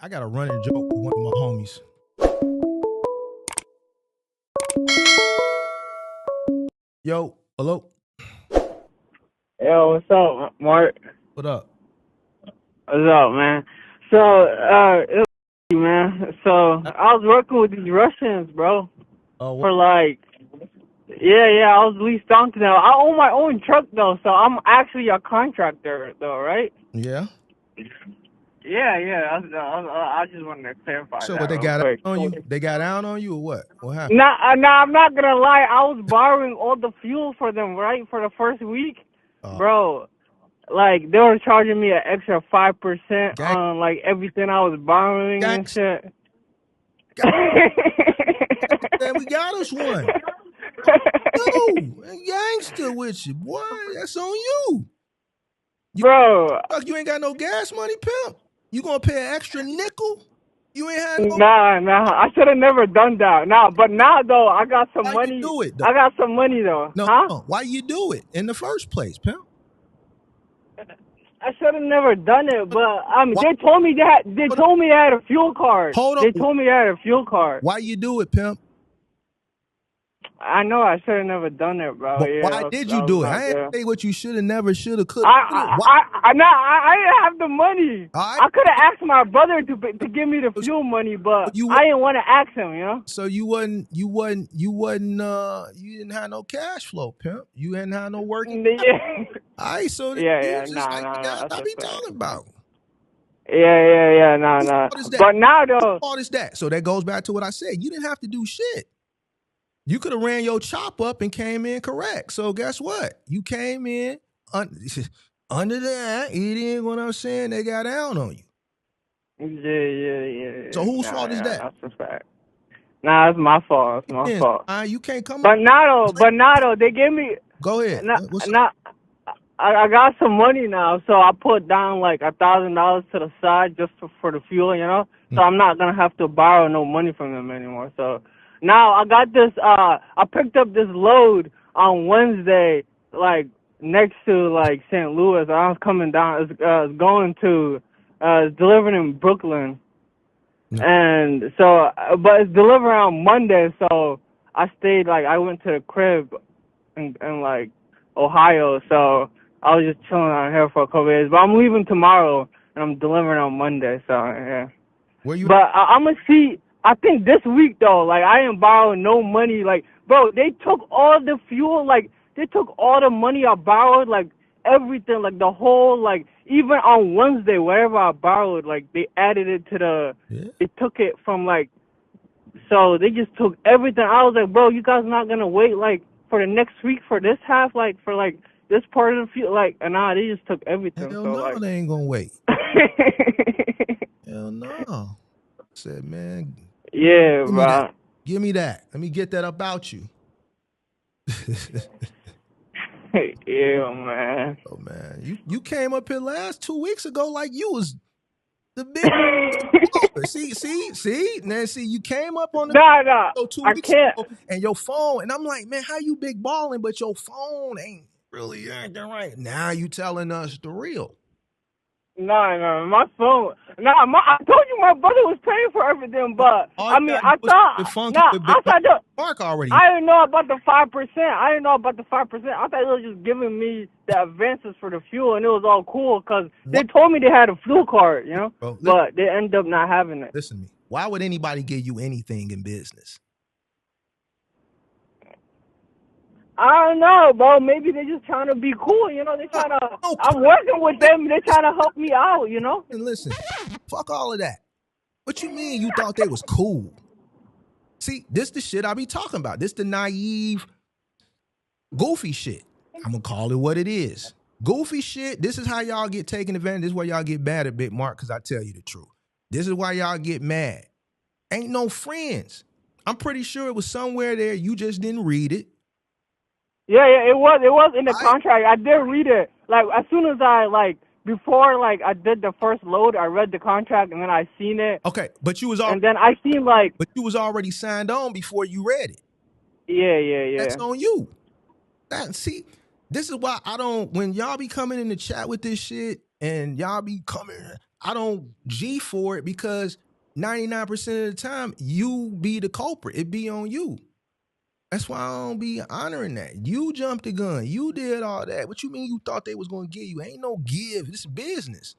I got a running joke with one of my homies. Yo, hello. Yo, what's up, Mark? What up? What's up, man? So, it was man. So, I was working with these Russians, bro, What? for like, yeah, I was leased on to them. I own my own truck, though, so I'm actually a contractor, though, right? Yeah. Yeah. I just wanted to clarify So that what they real got out quick. on you? They got out on you or what? What happened? Nah, I'm not gonna lie. I was borrowing all the fuel for them, right, for the first week, bro. Like, they were charging me an extra 5% Gang, on, like, everything I was borrowing and gangs, shit. man, we got us one. No, gangster with you, boy. That's on you. Bro. You ain't got no gas money, pimp. You gonna pay an extra nickel? You ain't had no. Nah. I should have never done that. Nah, but now, though, I got some Why money. you do it, though? I got some money, though. No, Huh? no. Why you do it in the first place, pimp? I should have never done it, but they told me that they had a fuel card. Hold on. They told me I had a fuel card. Why you do it, pimp? I know I should have never done it, bro. But yeah, why did you do it? I ain't say what you should have, never, should have, could have. I didn't have the money. Right. I could have asked my brother to give me the fuel money, but I didn't want to ask him, you know. So you didn't have no cash flow, pimp. You didn't have no working. Yeah. All right, so Nah. that's what I be talking about. Yeah, nah. But now though, what is that? So that goes back to what I said. You didn't have to do shit. You could have ran your chop up and came in correct. So guess what? You came in under that. You didn't, what I'm saying, they got down on you. Yeah. So whose fault is that? That's a fact. Nah, it's my fault. It's my fault. You can't come. But now though, they gave me. Go ahead. I got some money now, so I put down like $1,000 to the side just for the fuel, you know. So I'm not gonna have to borrow no money from them anymore. So now I got this. I picked up this load on Wednesday, like next to like St. Louis. I was coming down. It's going to. It's delivered in Brooklyn, and so but it's delivered on Monday. So I stayed I went to the crib in like Ohio. So I was just chilling out here for a couple days. But I'm leaving tomorrow and I'm delivering on Monday. So yeah. Where you? But I'm gonna see. I think this week though, I ain't borrowing no money. Bro, they took all the fuel. They took all the money I borrowed. Everything. The whole. Even on Wednesday, wherever I borrowed, they added it to the. Yeah. They took it from So they just took everything. I was like, bro, you guys not gonna wait for the next week for this half for this part of the fuel nah, they just took everything. Hell so no, they ain't gonna wait. Hell no. I said, man. Yeah, bro. Give me that. Let me get that about you. Yeah, man. Oh man, you came up here last 2 weeks ago like you was the big. see. Now see, you came up on the 2 weeks ago, and your phone, and I'm like, man, how you big balling, but your phone ain't really acting right. Now you telling us the real. Nah, my phone. I told you my brother was paying for everything, but I thought Mark already. I didn't know about the 5%. I thought they were just giving me the advances for the fuel, and it was all cool because they told me they had a fuel card, you know. Bro, but they ended up not having it. Listen to me. Why would anybody give you anything in business? I don't know, bro. Maybe they're just trying to be cool, you know. They trying to. I'm working with them. They're trying to help me out, you know. And listen, fuck all of that. What you mean you thought they was cool? See, this the shit I be talking about. This the naive, goofy shit. I'm gonna call it what it is. Goofy shit. This is how y'all get taken advantage. This is why y'all get mad at Big Mark, because I tell you the truth. This is why y'all get mad. Ain't no friends. I'm pretty sure it was somewhere there. You just didn't read it. Yeah, it was in the contract. I did read it. As soon as before I did the first load, I read the contract and then I seen it. Okay, but you was already, and then I seen but you was already signed on before you read it. Yeah. That's on you. See, this is why I don't. When y'all be coming in the chat with this shit and y'all be coming I don't G for it because 99% of the time you be the culprit. It be on you. That's why I don't be honoring that. You jumped the gun. You did all that. What you mean you thought they was gonna give you? Ain't no give. This is business.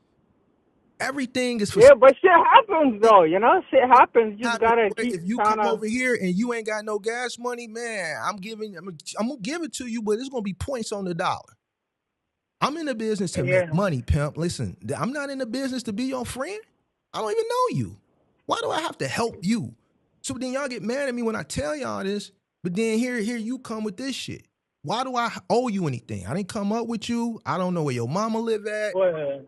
Everything is for. Yeah, but shit happens though. You know, shit happens. You just gotta keep if you trying come to. over here and you ain't got no gas money, man, I'm gonna give it to you, but it's gonna be points on the dollar. I'm in the business to make money, pimp. Listen, I'm not in the business to be your friend. I don't even know you. Why do I have to help you? So then y'all get mad at me when I tell y'all this, but then here you come with this shit. Why do I owe you anything? I didn't come up with you. I don't know where your mama live at.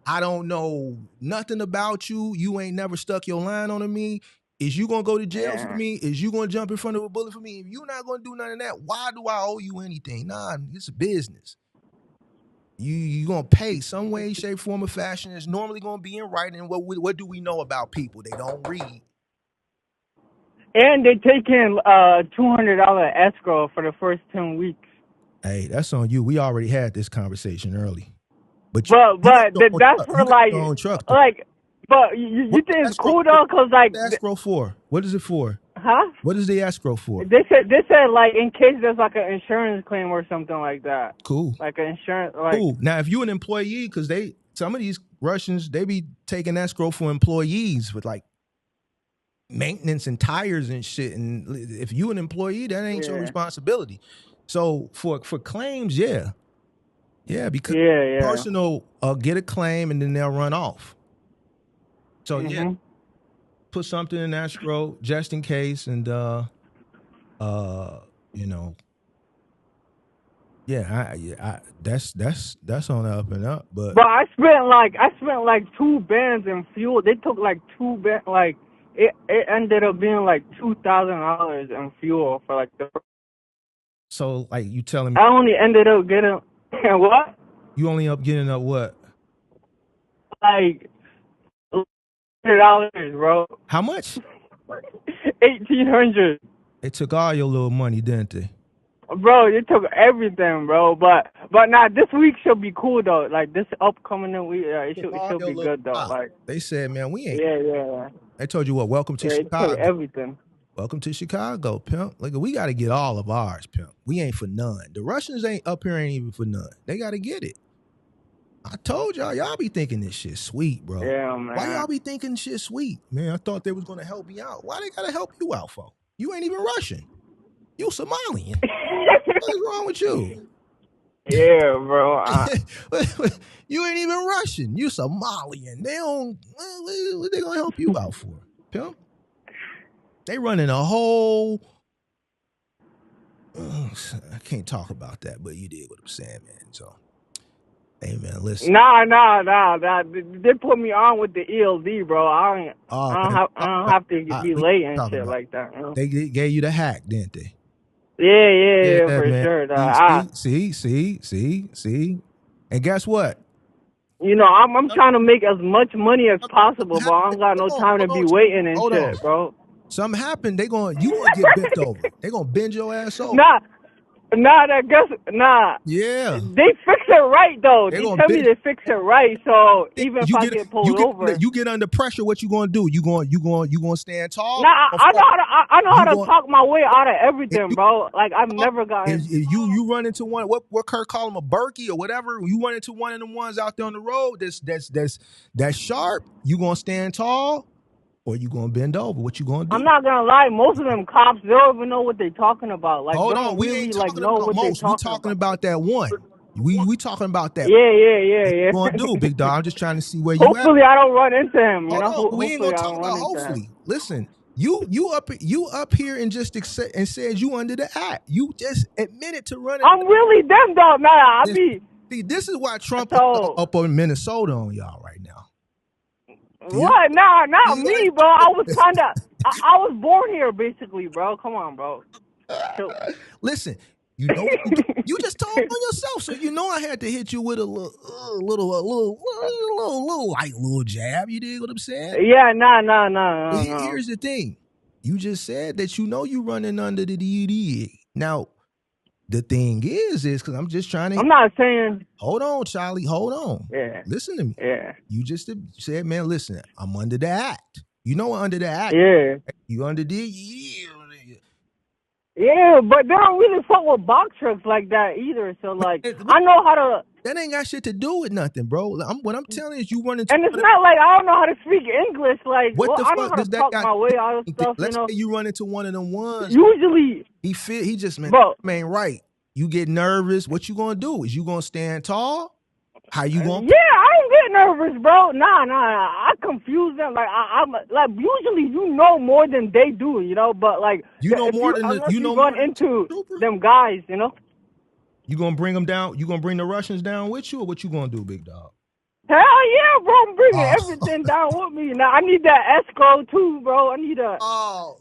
I don't know nothing about you. You ain't never stuck your line on me. Is you gonna go to jail for me? Is you gonna jump in front of a bullet for me? If you're not gonna do none of that, why do I owe you anything? Nah, it's a business. You gonna pay some way, shape, form, or fashion. It's normally gonna be in writing. What do we know about people? They don't read. And they take in $200 escrow for the first 10 weeks. Hey, that's on you. We already had this conversation early. But that's for like, but you think it's cool though? Cause like, what's the escrow for? What is it for? Huh? What is the escrow for? They said like in case there's like an insurance claim or something like that. Cool. Like an insurance. Like, cool. Now, if you an employee, because some of these Russians, they be taking escrow for employees with like maintenance and tires and shit. And if you an employee, that ain't your responsibility. So for claims, because person will get a claim and then they'll run off. So put something in escrow just in case, and that's on the up and up. But I spent like 2 bands in fuel. They took like 2 bands. Like it ended up being like $2,000 in fuel for like the. So like you telling me? I only ended up getting what? You only up getting up what? Like $100, bro. How much? $1,800. They took all your little money, didn't they? Bro, they took everything, bro. But now this week should be cool though. Like this upcoming week, it should be good though. Like they said, man, we ain't. Yeah. They told you what? Welcome to Chicago. They took everything. Welcome to Chicago, pimp. Look, we got to get all of ours, pimp. We ain't for none. The Russians ain't up here ain't even for none. They got to get it. I told y'all be thinking this shit sweet, bro. Yeah, man. Why y'all be thinking shit sweet? Man, I thought they was going to help me out. Why they got to help you out for? You ain't even Russian. You Somalian. What is wrong with you? Yeah, bro. You ain't even Russian. You Somalian. They don't. What they going to help you out for, pimp? They running a whole. I can't talk about that, but you did what I'm saying, man. So, hey, man, listen. Nah. They put me on with the ELD, bro. I don't have to be late and shit like that. You know? They gave you the hack, didn't they? Yeah, for man. Sure. See. And guess what? You know, I'm trying to make as much money as possible, but I don't got no time to be waiting and shit, bro. Something happened, you gonna get bent over. They gonna bend your ass over. Nah. Yeah. They fix it right though. They tell me they fix it right. So even if I get pulled over, you get under pressure. What you gonna do? You gonna stand tall? Nah, I know how to talk my way out of everything, bro. Like I've never gotten. If you run into one, what Kurt call them, a Berkey or whatever. You run into one of them ones out there on the road that's sharp. You gonna stand tall? Or you gonna bend over? What you gonna do? I'm not gonna lie. Most of them cops, they don't even know what they're talking about. Like, hold on, we ain't talking about most. We talking about that one. We talking about that. Yeah. What you gonna do, big dog? I'm just trying to see where you. Hopefully, I don't run into him. You know, on. We ain't gonna talk about hopefully. Listen, you up here and just and said you under the act. You just admitted to running. I'm really them though. Nah, see, this is why Trump up in Minnesota on y'all right now. What? Nah, not me, bro. I was born here, basically, bro. Come on, bro. Listen, you just told on yourself, so you know I had to hit you with a little light little jab. You dig what I'm saying? Yeah, nah. Here's the thing. You just said that you know you running under the DED. Now, The thing is because I'm just trying to. I'm not saying. Hold on, Charlie. Hold on. Yeah. Listen to me. Yeah. You just said, man, listen, I'm under the act. You know under the act. Yeah. You under the Yeah, but they don't really fuck with box trucks like that either. So like, I know how to. That ain't got shit to do with nothing, bro. What I'm telling you is you run into. And it's not like I don't know how to speak English. Like, what the I know fuck how does to that talk got? my way out of stuff. Let's say you run into one of them ones. Usually, he just man, bro, man, right. You get nervous. What you gonna do? Is you gonna stand tall? How you gonna? Yeah, I ain't get nervous, bro. Nah. I confuse them. Like I'm like usually you know more than they do, you know. But like you know more than you know run into them guys, you know. You gonna bring them down? You gonna bring the Russians down with you, or what you gonna do, big dog? Hell yeah, bro! I'm bringing everything down with me. Now I need that escrow too, bro. I need a. Oh.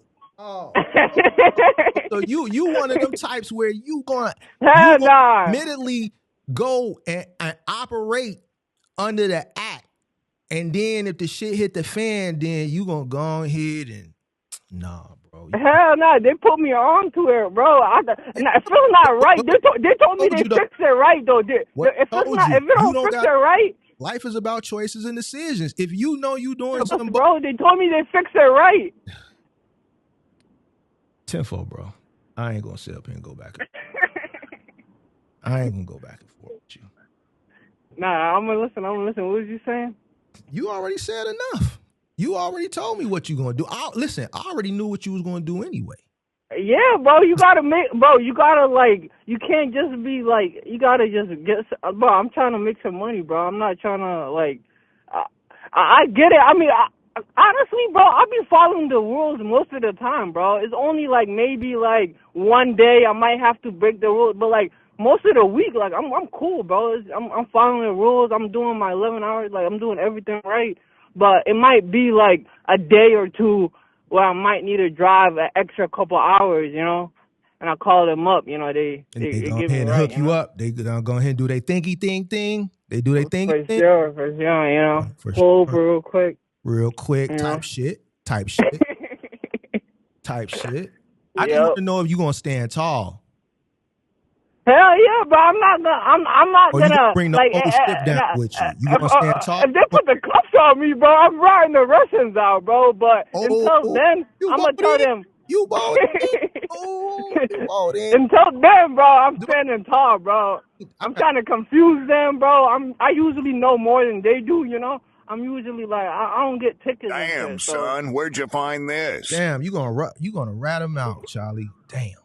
So you one of them types where you gonna admittedly go and operate under the act, and then if the shit hit the fan, then you gonna go ahead and bro. Hell no, they put me on to it, bro. It feels not right. They told me they fixed it right though. If it don't fix it right. Life is about choices and decisions. If you know you doing something, bro, they told me they fixed it right. Tenfold, bro. I ain't gonna sit up here and go back. I ain't gonna go back and forth with you. Nah, I'm gonna listen. What was you saying? You already said enough. You already told me what you gonna do. I already knew what you was gonna do anyway. Yeah, bro. You gotta like. You can't just be like. You gotta just get. Bro, I'm trying to make some money, bro. I'm not trying to like. I get it. I mean. Honestly, bro, I've been following the rules most of the time, bro. It's only like maybe like one day I might have to break the rules, but like most of the week, like I'm cool, bro. I'm following the rules. I'm doing my 11 hours, like I'm doing everything right. But it might be like a day or two where I might need to drive an extra couple hours, you know. And I call them up, you know. They go give ahead me and hook you up. They go ahead and do their thinky thing. They do their thinky thing. For sure, you know. Pull over real quick. Real quick, yeah. type shit. I just want to know if you gonna stand tall. Hell yeah, bro! I'm not gonna bring the whole ship down with you. You gonna stand tall? If they put the cuffs on me, bro, I'm riding the Russians out, bro. But until then, I'm gonna tell them. You bought it. Until then, bro, I'm standing tall, bro. I'm trying to confuse them, bro. I usually know more than they do, you know. I'm usually like I don't get tickets. Damn, son, where'd you find this? Damn, you gonna rat him out, Charlie. Damn.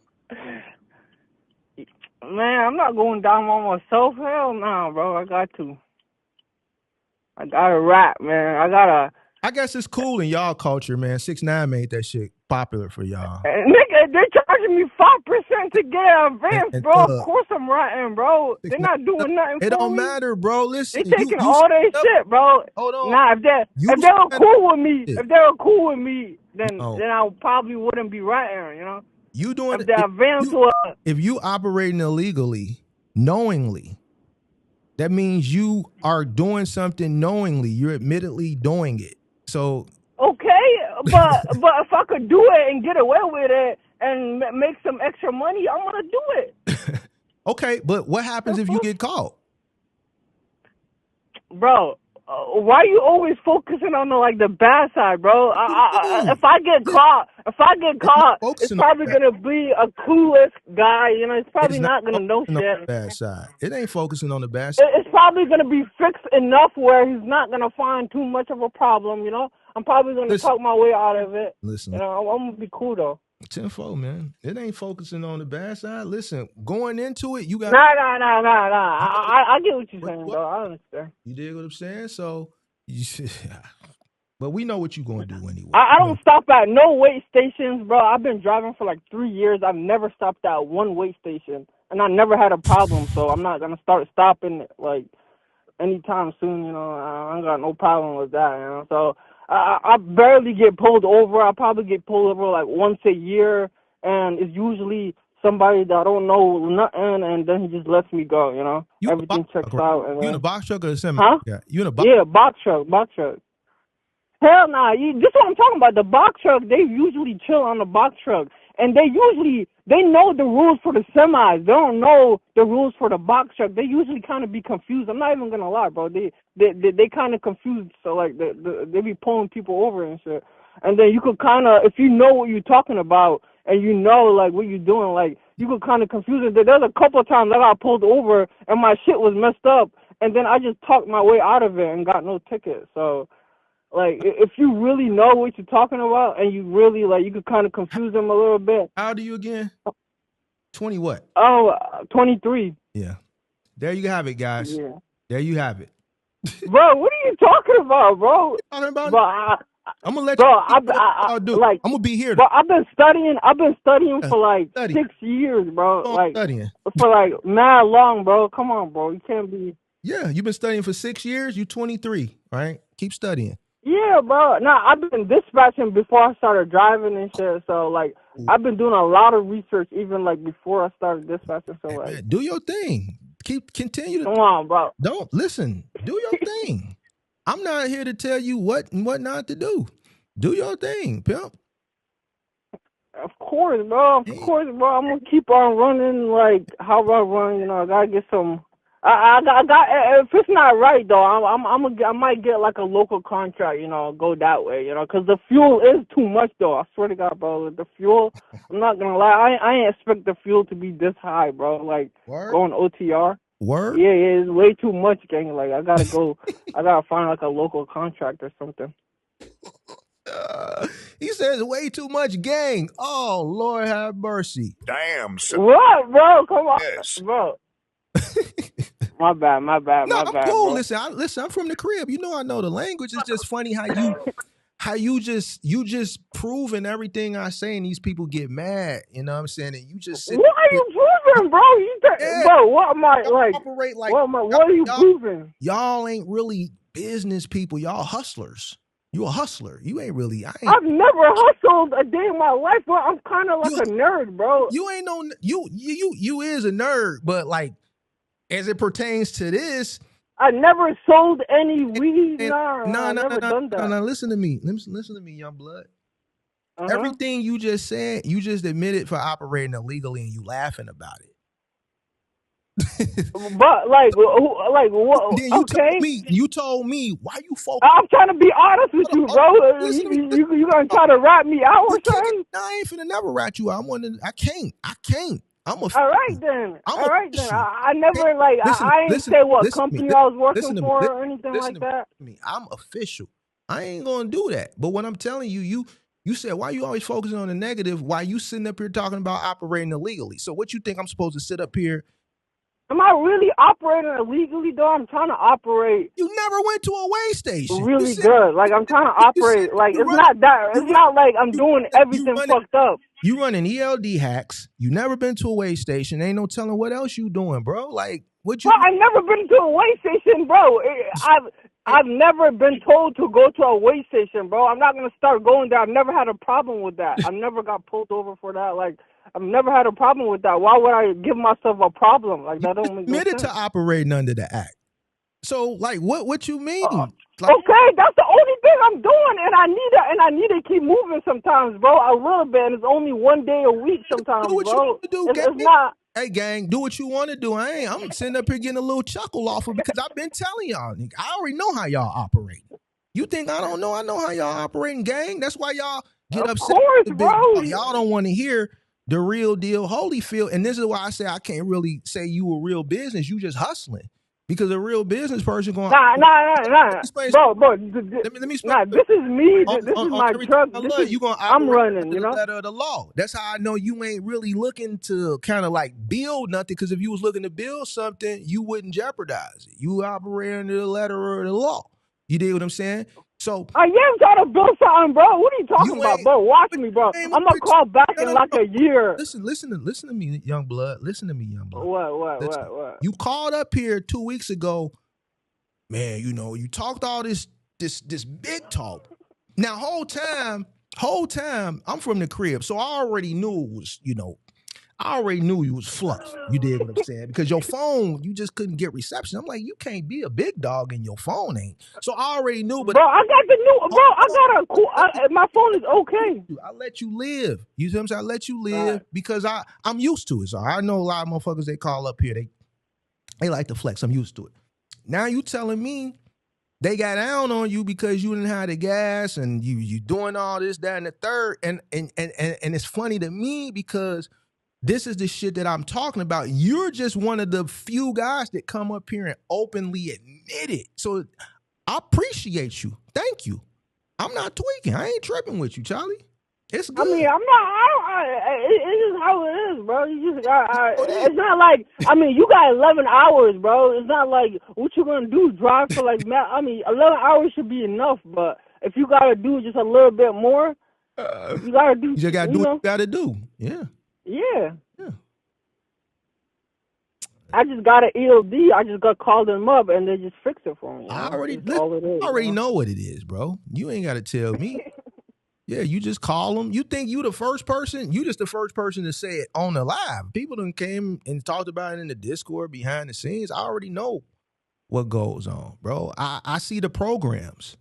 Man, I'm not going down on myself. Hell no, bro. I got to rap, man. I guess it's cool in y'all culture, man. 6ix9ine made that shit popular for y'all. Nigga, they're charging me 5% to get an advance, bro. Of course I'm ratting, bro. They're not doing nothing for me. It don't matter, bro. Listen, they taking all their shit, bro. Hold on. Nah, if they were cool with me, then I probably wouldn't be ratting, you know. You doing if you operating illegally, knowingly, that means you are doing something knowingly. You're admittedly doing it. So okay, but if I could do it and get away with it and make some extra money, I'm gonna do it. Okay, but what happens if you get caught, bro? Why are you always focusing on the bad side, bro? If I get caught, it's probably gonna be a clueless guy. You know, it's probably not gonna know shit. On the bad side. It ain't focusing on the bad side. It's probably gonna be fixed enough where he's not gonna find too much of a problem. You know, I'm probably gonna talk my way out of it. Listen, you know, I'm gonna be cool though. Tenfold, man. It ain't focusing on the bad side. Listen, going into it, you got. Nah. I get what you're saying, though. I understand. You dig what I'm saying? So, but we know what you're going to do anyway. I don't stop at no wait stations, bro. I've been driving for like 3 years. I've never stopped at one wait station, and I never had a problem. So I'm not gonna start stopping like anytime soon. You know, I ain't got no problem with that. You know, so. I barely get pulled over. I probably get pulled over like once a year, and it's usually somebody that I don't know nothing, and then he just lets me go, you know? Everything checks out. And you in a box truck or a semi? Huh? Yeah, you in a box? Yeah, box truck. Hell nah, this is what I'm talking about. The box truck, they usually chill on the box truck. and they know the rules for the semis. They don't know the rules for the box truck. They usually kind of be confused. I'm not even gonna lie, bro. They kind of confused. So like they be pulling people over and shit. And then you could kind of, if you know what you're talking about and you know like what you're doing, like you could kind of confuse it. There's a couple of times I got pulled over and my shit was messed up, and then I just talked my way out of it and got no ticket. So. Like, if you really know what you're talking about and you really, like, you could kind of confuse them a little bit. How old are you again? 20 what? 23. Yeah. There you have it, guys. Yeah. There you have it. Bro, what are you talking about, bro? Talking about? Bro, I'm going to let bro, you do. Like, I'm going to be here. Bro, I've been studying for, like, 6 years, bro. Like, studying. For, like, mad long, bro. Come on, bro. You can't be. Yeah, you've been studying for 6 years. You 23, right? Keep studying. Yeah, bro. Nah, I've been dispatching before I started driving and shit. So, like, I've been doing a lot of research even, like, before I started dispatching. So, like, man, do your thing. Continue to. Come on, bro. Don't listen. Do your thing. I'm not here to tell you what and what not to do. Do your thing, pimp. Of course, bro. Of course, bro. I'm gonna keep on running like how I run. You know, I gotta get some. I got. If it's not right though, I might get like a local contract. You know, go that way. You know, because the fuel is too much though. I swear to God, bro. The fuel. I'm not gonna lie. I ain't expect the fuel to be this high, bro. Like going OTR. Word? Yeah, it's way too much, gang. Like I gotta go. I gotta find like a local contract or something. He says way too much, gang. Oh, Lord have mercy. Damn. What, bro? Come on, yes. bro. My bad. No, I'm cool. Bro. Listen, I'm from the crib. You know I know the language. It's just funny how you just proving everything I say and these people get mad. You know what I'm saying? And you just sit. What are you proving, bro? Bro, what am I like? Operate like what are you proving? Y'all ain't really business people. Y'all hustlers. You a hustler. You ain't really. I've never hustled a day in my life, bro. I'm kind of like a nerd, bro. You ain't no. You is a nerd, but like as it pertains to this, I never sold any weed. I've never done that. No, listen to me. Listen to me, young blood. Everything you just said, you just admitted for operating illegally, and you laughing about it. But like what? Then you told me why you focus. I'm trying to be honest with you, bro. You gonna try to rat me out or something? No, I ain't finna never rat you out. I can't. All right then. I never like. I ain't say what company I was working for or anything like that. I'm official. I ain't gonna do that. But what I'm telling you, you said why you always focusing on the negative? Why you sitting up here talking about operating illegally? So what you think I'm supposed to sit up here? Am I really operating illegally, though? I'm trying to operate. You never went to a weigh station. Really good. Like, I'm trying to operate. Like, it's not like I'm doing everything fucked up. You running ELD hacks. You never been to a weigh station. Ain't no telling what else you doing, bro. Like, what you... Bro, I've never been to a weigh station, bro. I've never been told to go to a weigh station, bro. I'm not going to start going there. I've never had a problem with that. I've never got pulled over for that. Like, I've never had a problem with that. Why would I give myself a problem? Like, that don't make no sense. Admitted to operating under the act. So, like, what you mean? Okay, that's the only thing I'm doing, and I need to keep moving sometimes, bro. A little bit, and it's only one day a week sometimes, do what bro. You want to do, it's not. Hey, gang, do what you want to do. I'm sitting up here getting a little chuckle off of it because I've been telling y'all. I already know how y'all operate. You think I don't know? I know how y'all operating, gang. That's why y'all get upset. Of course, bro. Y'all don't want to hear the real deal Holyfield. And this is why I say I can't really say you a real business. You just hustling. Because a real business person going... Nah. Bro, let me explain. Nah, this is me. This is my truck. I'm running, you know? The letter of the law. That's how I know you ain't really looking to kind of like build nothing. Because if you was looking to build something, you wouldn't jeopardize it. You operate under the letter of the law. You dig what I'm saying? So I am trying to build something, bro. What are you talking about, bro? Watch me, bro. I'm gonna call back in like a year. Listen to me, young blood. Listen to me, young blood. What? You called up here 2 weeks ago, man. You know you talked all this big talk. Now whole time, I'm from the crib, so I already knew it was. You know, I already knew you was fluff. You did what I'm saying? Because your phone, you just couldn't get reception. I'm like, you can't be a big dog and your phone ain't. So I already knew. But bro, I got the new. Bro, I got a cool. My phone is okay. I let you live. You see what I'm saying? I let you live because I'm used to it. So I know a lot of motherfuckers they call up here. They like to flex. I'm used to it. Now you telling me they got down on you because you didn't have the gas and you doing all this, that, and the third. And it's funny to me because this is the shit that I'm talking about. You're just one of the few guys that come up here and openly admit it. So I appreciate you. Thank you. I'm not tweaking. I ain't tripping with you, Charlie. It's good. I mean, I'm not. It's just how it is, bro. You just. It's not like. I mean, you got 11 hours, bro. It's not like what you gonna do. Drive for like. I mean, 11 hours should be enough. But if you gotta do just a little bit more, you gotta do. You just gotta do what you gotta do. Yeah. Yeah. I just got an ELD. I just got called them up and they just fixed it for me. I already know what it is, bro. You ain't got to tell me. Yeah, you just call them. You think you the first person? You just the first person to say it on the live. People done came and talked about it in the Discord behind the scenes. I already know what goes on, bro. I see the programs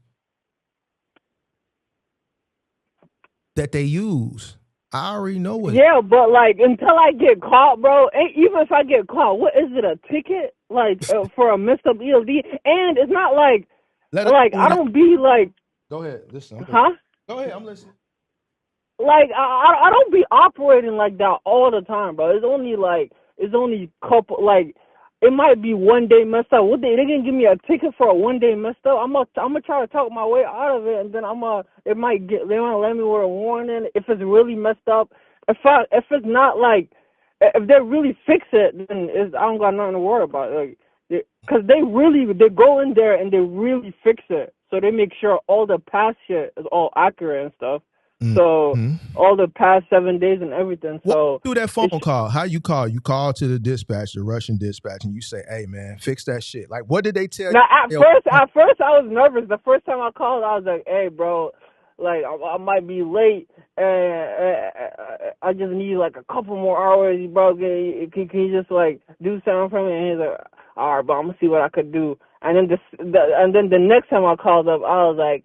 that they use. I already know what. Yeah, but like until I get caught, bro. Even if I get caught, what is it? A ticket like for a messed up ELD? And it's not like I don't be like. Go ahead, listen. Huh? Go ahead, I'm listening. Like I don't be operating like that all the time, bro. It's only couple like. It might be one day messed up. They gonna give me a ticket for a 1 day messed up. I'm gonna try to talk my way out of it, and then they might let me with a warning if it's really messed up. If it's not like if they really fix it, then I don't got nothing to worry about. Like, because they go in there and they really fix it, so they make sure all the past shit is all accurate and stuff. So all the past 7 days and everything. So do that phone call. How you call? You call to the dispatch, the Russian dispatch, and you say, "Hey man, fix that shit." Like, what did they tell you? Now at first I was nervous. The first time I called, I was like, "Hey bro, like I might be late, and I just need like a couple more hours, bro. Can you just like do something for me?" And he's like, "All right, bro, I'm gonna see what I could do." And then the next time I called up, I was like,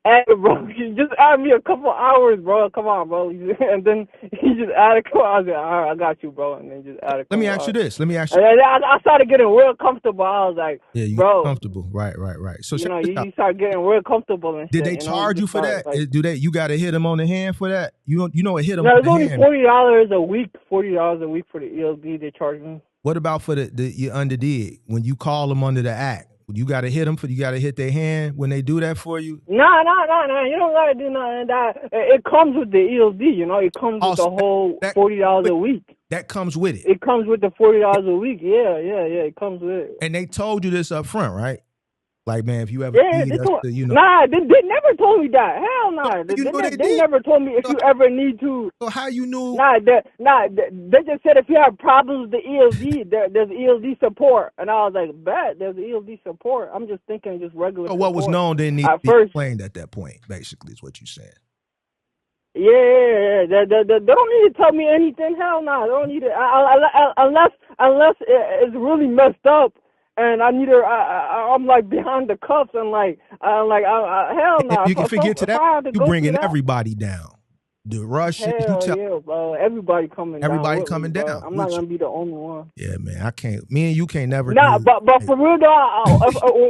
"Hey, bro, you just add me a couple hours, bro. Come on, bro." And then he just added. I was like, "All right, I got you, bro." And then just added. Let me ask you this. And I started getting real comfortable. I was like, "Yeah, you bro, comfortable, right." So you start getting real comfortable and did shit. they charge you for that? Like, You got to hit them on the hand for that? You know what hit them? No, on it's the only hand. $40 a week. $40 a week for the ELD. They charge me. What about for the you underdid when you call them under the act? You got to hit them you got to hit their hand when they do that for you? No. You don't got to do nothing. It comes with the ELD, you know. It comes with the whole $40 a week. That comes with it. It comes with the $40 a week. Yeah. It comes with it. And they told you this up front, right? Like, man, if you ever need us to, Nah, they never told me that. Hell no. Nah. They never told me if you ever need to. So how you knew? They just said if you have problems with the ELD, there's ELD support. And I was like, bet, there's ELD support. I'm just thinking just regular support. What was known didn't need to be explained at that point, basically, is what you're saying. Yeah. They don't need to tell me anything. Hell no. They don't need it. Unless it's really messed up. And I need her. I'm like behind the cuffs and hell no. If you can forget to that, you bringing everybody down. The Russians, yeah, bro. Everybody coming down. I'm not gonna be the only one. Yeah, man. I can't. Me and you can't never. Nah, but for real though,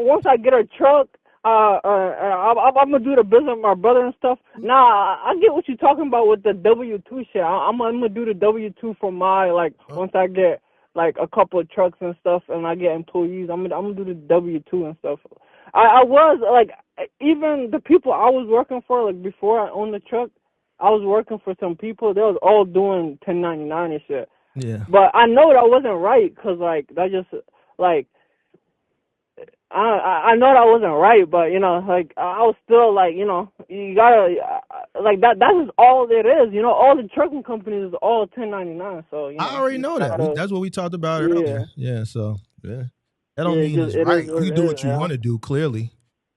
once I get a truck, I'm gonna do the business with my brother and stuff. Nah, I get what you're talking about with the W-2 shit. I'm gonna do the W-2 for my once I get like a couple of trucks and stuff, and I get employees. I'm gonna do the W-2 and stuff. I was like, even the people I was working for, like before I owned the truck, I was working for some people. They was all doing 1099 and shit. Yeah. But I know that wasn't right, cause like that just like I know that wasn't right, but I was still you gotta that's just all it is, all the trucking companies is all 1099. So I already know that. That's what we talked about earlier. Yeah. So that don't mean it's right. You do what you want to do. Clearly,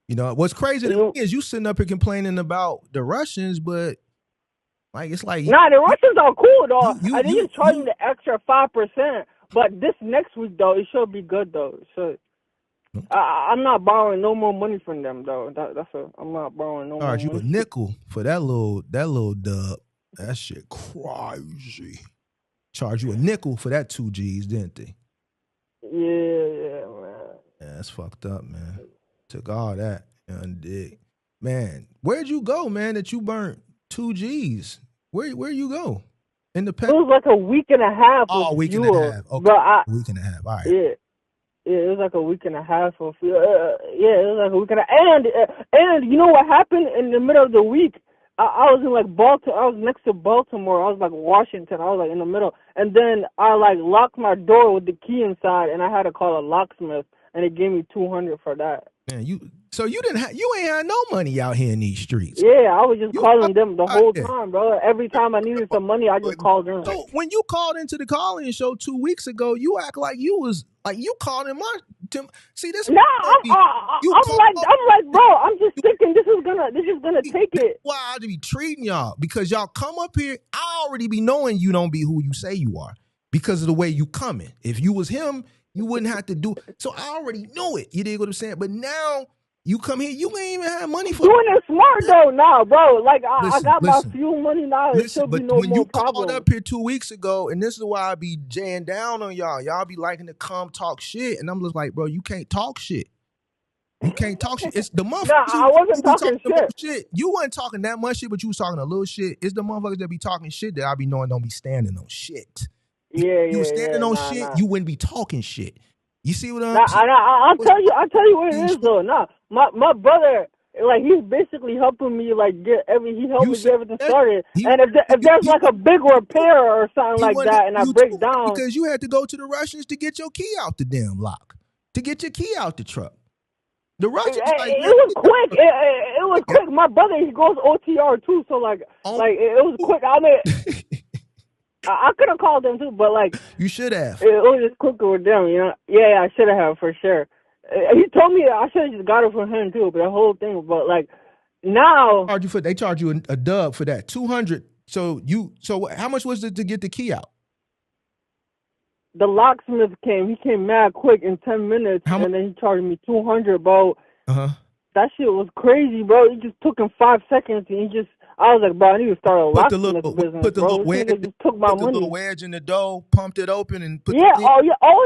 what's crazy to me is you sitting up here complaining about the Russians, but Like it's like Nah, the Russians are cool though. I think it's charging you the extra 5%. But this next week though, it should be good though. So I'm not borrowing no more money from them though. I'm not borrowing no more money. charge you a nickel for that little dub. That shit crazy. Charge you a nickel for that 2 G's, didn't they? Yeah, man. Yeah, that's fucked up, man. Took all that and dig. Man, where'd you go, man, that you burnt 2 G's? Where you go? In the It was like a week and a half. Oh, a week fuel, and a half. Okay. A week and a half. All right. Yeah. Yeah, it was like a week and a half of fuel. Yeah, it was like a week and a half. And you know what happened in the middle of the week? I was in like Baltimore. I was next to Baltimore. I was like Washington. I was like in the middle. And then I like locked my door with the key inside, and I had to call a locksmith, and it gave me $200 for that. Man, you ain't had no money out here in these streets. Yeah, I was just calling them the whole time, bro. Every time I needed some money, I just called them. So when you called into the call-in show 2 weeks ago, you act like you called in my. See this? Nah, I'm like, bro. I'm just thinking this is gonna take it. Why I be treating y'all, because y'all come up here. I already be knowing you don't be who you say you are because of the way you coming. If you was him, you wouldn't have to do. So I already knew it. You dig what I'm saying? But now you come here, you ain't even have money for. Doing it smart though, now, bro. Like I got my fuel money now. It should be no when more you problem. called up here 2 weeks ago, and this is why I be jaying down on y'all. Y'all be liking to come talk shit, and I'm just like, bro, you can't talk shit. You can't talk shit. It's the motherfuckers. Nah, I wasn't talking shit. You wasn't talking that much shit, but you was talking a little shit. It's the motherfuckers that be talking shit that I be knowing don't be standing on shit. You was standing on shit, you wouldn't be talking shit. You see what I'm saying? I'll tell you what it is though. Nah, my brother, like, he's basically helping me like he helped me get everything started. And if there's like a big repair or something like that, and I break down, because you had to go to the Russians to get your key out the damn lock, to get your key out the truck. The Russians, it was quick. It was quick. My brother, he goes OTR too, so like it was quick. I mean. I could have called them too, but like you should have. It was just quicker with them, you know. Yeah, I should have for sure. He told me I should have just got it from him too, but the whole thing. But like now, they charge you a dub for that $200. So how much was it to get the key out? The locksmith came. He came mad quick in 10 minutes, and then he charged me $200, bro. That shit was crazy, bro. It just took him 5 seconds, and I was like, bro, I need to start a locksmith business. Put the bro. little wedge, just took my money. Little wedge in the dough, pumped it open, and put. All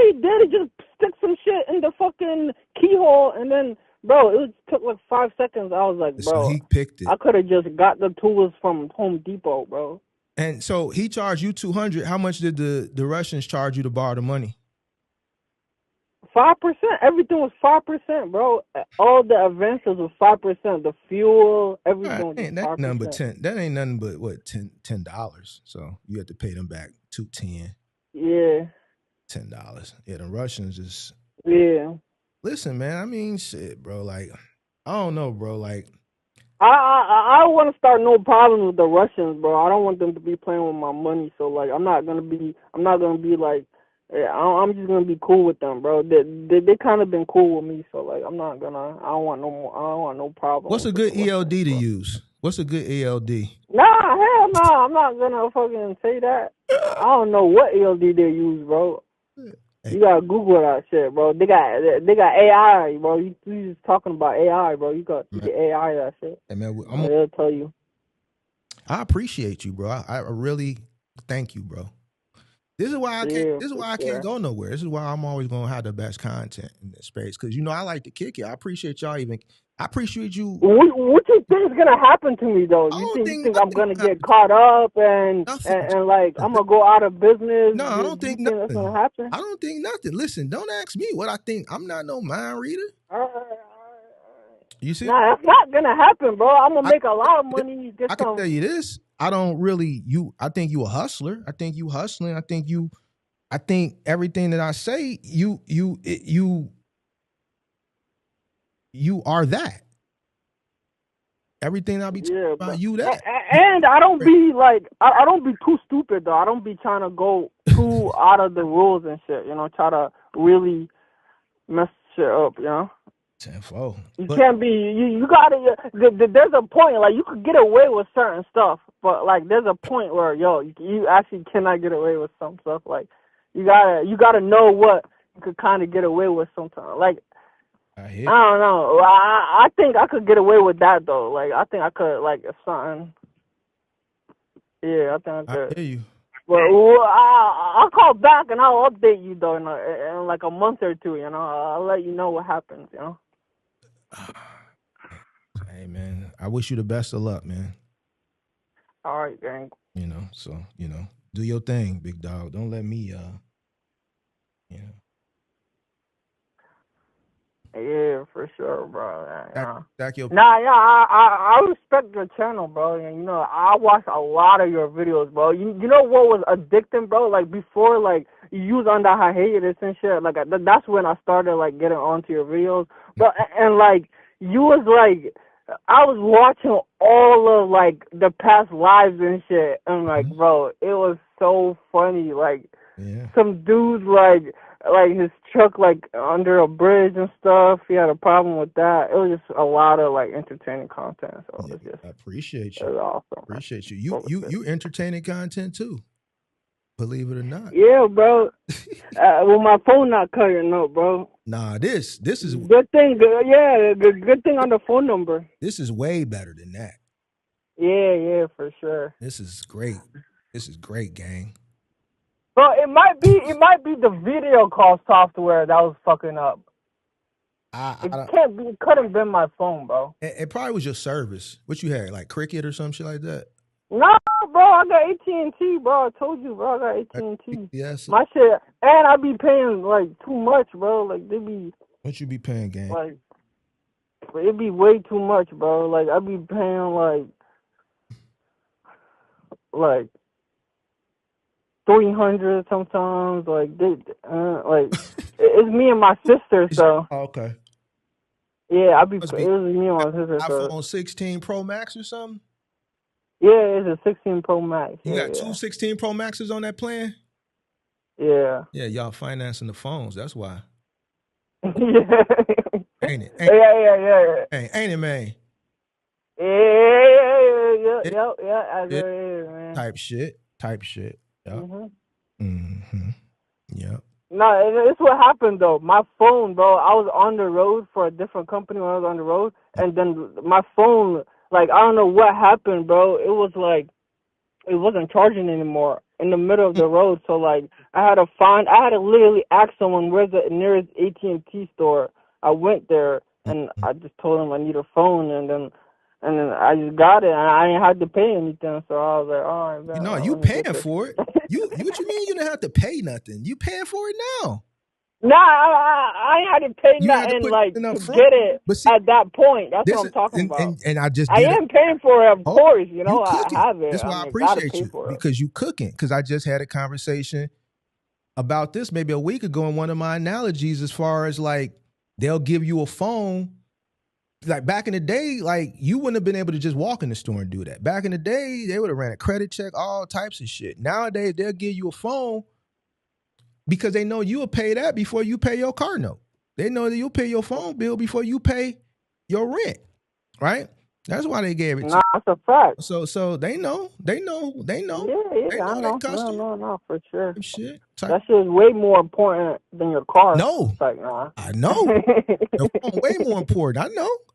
he did is just stick some shit in the fucking keyhole, and then, bro, it took like 5 seconds. I was like, bro, so he picked it. I could have just got the tools from Home Depot, bro. And so he charged you $200. How much did the Russians charge you to borrow the money? 5%. Everything was 5%, bro. All the advances was 5%. The fuel, everything was 5%. Number 10. That ain't nothing but what, $10. So you have to pay them back $210. Yeah. $10. Yeah, the Russians just. Yeah. Listen, man. I mean, shit, bro. Like, I don't know, bro. Like, I don't want to start no problems with the Russians, bro. I don't want them to be playing with my money. So like, I'm not gonna be like. I'm just gonna be cool with them, bro. They kind of been cool with me, so like I don't want no problem. What's a good ELD to use? What's a good ELD? Nah, hell no, I'm not gonna fucking say that. I don't know what ELD they use, bro. You gotta Google that shit, bro. They got AI, bro. You just talking about AI, bro. You got get AI that shit. Hey, man, they'll tell you. I appreciate you, bro. I really thank you, bro. This is why I can't go nowhere. This is why I'm always gonna have the best content in this space, because I like to kick it. I appreciate y'all. I appreciate you. What you think is gonna happen to me though? You think I'm gonna get caught up and like I'm gonna go out of business? No, I don't think nothing. That's gonna happen. I don't think nothing. Listen, don't ask me what I think. I'm not no mind reader. You see? Nah, that's not gonna happen, bro. I'm gonna make a lot of money. I can tell you this. I don't really I think you a hustler. I think you hustling. I think everything that I say, you are that. Everything I be talking about, you that. And I don't be like, I don't be too stupid though. I don't be trying to go too out of the rules and shit, try to really mess shit up, Tenfold. You can't be, you gotta, there's a point, like you could get away with certain stuff, like there's a point where you actually cannot get away with some stuff. Like you gotta know what you could kind of get away with sometimes. Like I don't know. I think I could get away with that though. Like I think I could, like, if something. Yeah, I think I could. I hear you. Well, I'll call back and I'll update you though in like a month or two. I'll let you know what happens. Hey man, I wish you the best of luck, man. All right, gang. So do your thing, big dog. Don't let me Yeah, for sure, bro. I respect your channel, bro. And I watch a lot of your videos, bro. You know what was addicting, bro? Like before, like you was on the hiatus and shit. Like that's when I started like getting onto your videos, but and like you was like, I was watching all of like the past lives and shit, and like, bro, it was so funny. Like some dudes like his truck like under a bridge and stuff. He had a problem with that. It was just a lot of like entertaining content. So it was just, I appreciate you. It was awesome. Appreciate you. You entertaining content too. Believe it or not. Yeah, bro. Well, my phone not cutting up, bro. Nah, this is good thing. Yeah, good thing on the phone number. This is way better than that. Yeah, for sure. This is great. This is great, gang. Bro, it might be the video call software that was fucking up. It couldn't have been my phone, bro. It probably was your service. What you had, like Cricket or some shit like that? No, bro, I got AT&T, bro. I told you, bro, I got AT&T. Yes. My shit, and I be paying like too much, bro. Like they be. What you be paying, gang? Like, it be way too much, bro. Like I be paying like 300 sometimes. Like it's me and my sister, so. Oh, okay. Yeah, it was me and my sister. iPhone 16 Pro Max or something? Yeah, it's a 16 Pro Max. You got two 16 Pro Maxes on that plan? Yeah. Yeah, y'all financing the phones. That's why. Yeah. Ain't it? Yeah. Ain't it, man? Yeah. Man. Type shit. Yep. Yep. No, it's what happened though. My phone, bro, I was on the road for a different company when I was on the road, and then my phone, like, I don't know what happened, bro. It was like, it wasn't charging anymore in the middle of the road. So like, I had to literally ask someone where's the nearest AT&T store. I went there and I just told them I need a phone, and then I just got it, and I ain't had to pay anything. So I was like, all right, man. No, you paying for it. You what you mean you didn't have to pay nothing? You paying for it now. Nah, I ain't had to pay nothing to get it at that point. That's what I'm talking about. And I just am paying for it, of course. I have it. That's why I appreciate you, because you cooking. Because I just had a conversation about this maybe a week ago, and one of my analogies as far as like they'll give you a phone. Like back in the day, like you wouldn't have been able to just walk in the store and do that. Back in the day, they would have ran a credit check, all types of shit. Nowadays, they'll give you a phone because they know you'll pay that before you pay your car note. They know that you'll pay your phone bill before you pay your rent, right? That's why they gave it to you. That's a fact. So they know. Yeah, they know I know. No, for sure. Shit. That shit is way more important than your car. No. Like, nah. I know. The phone way more important.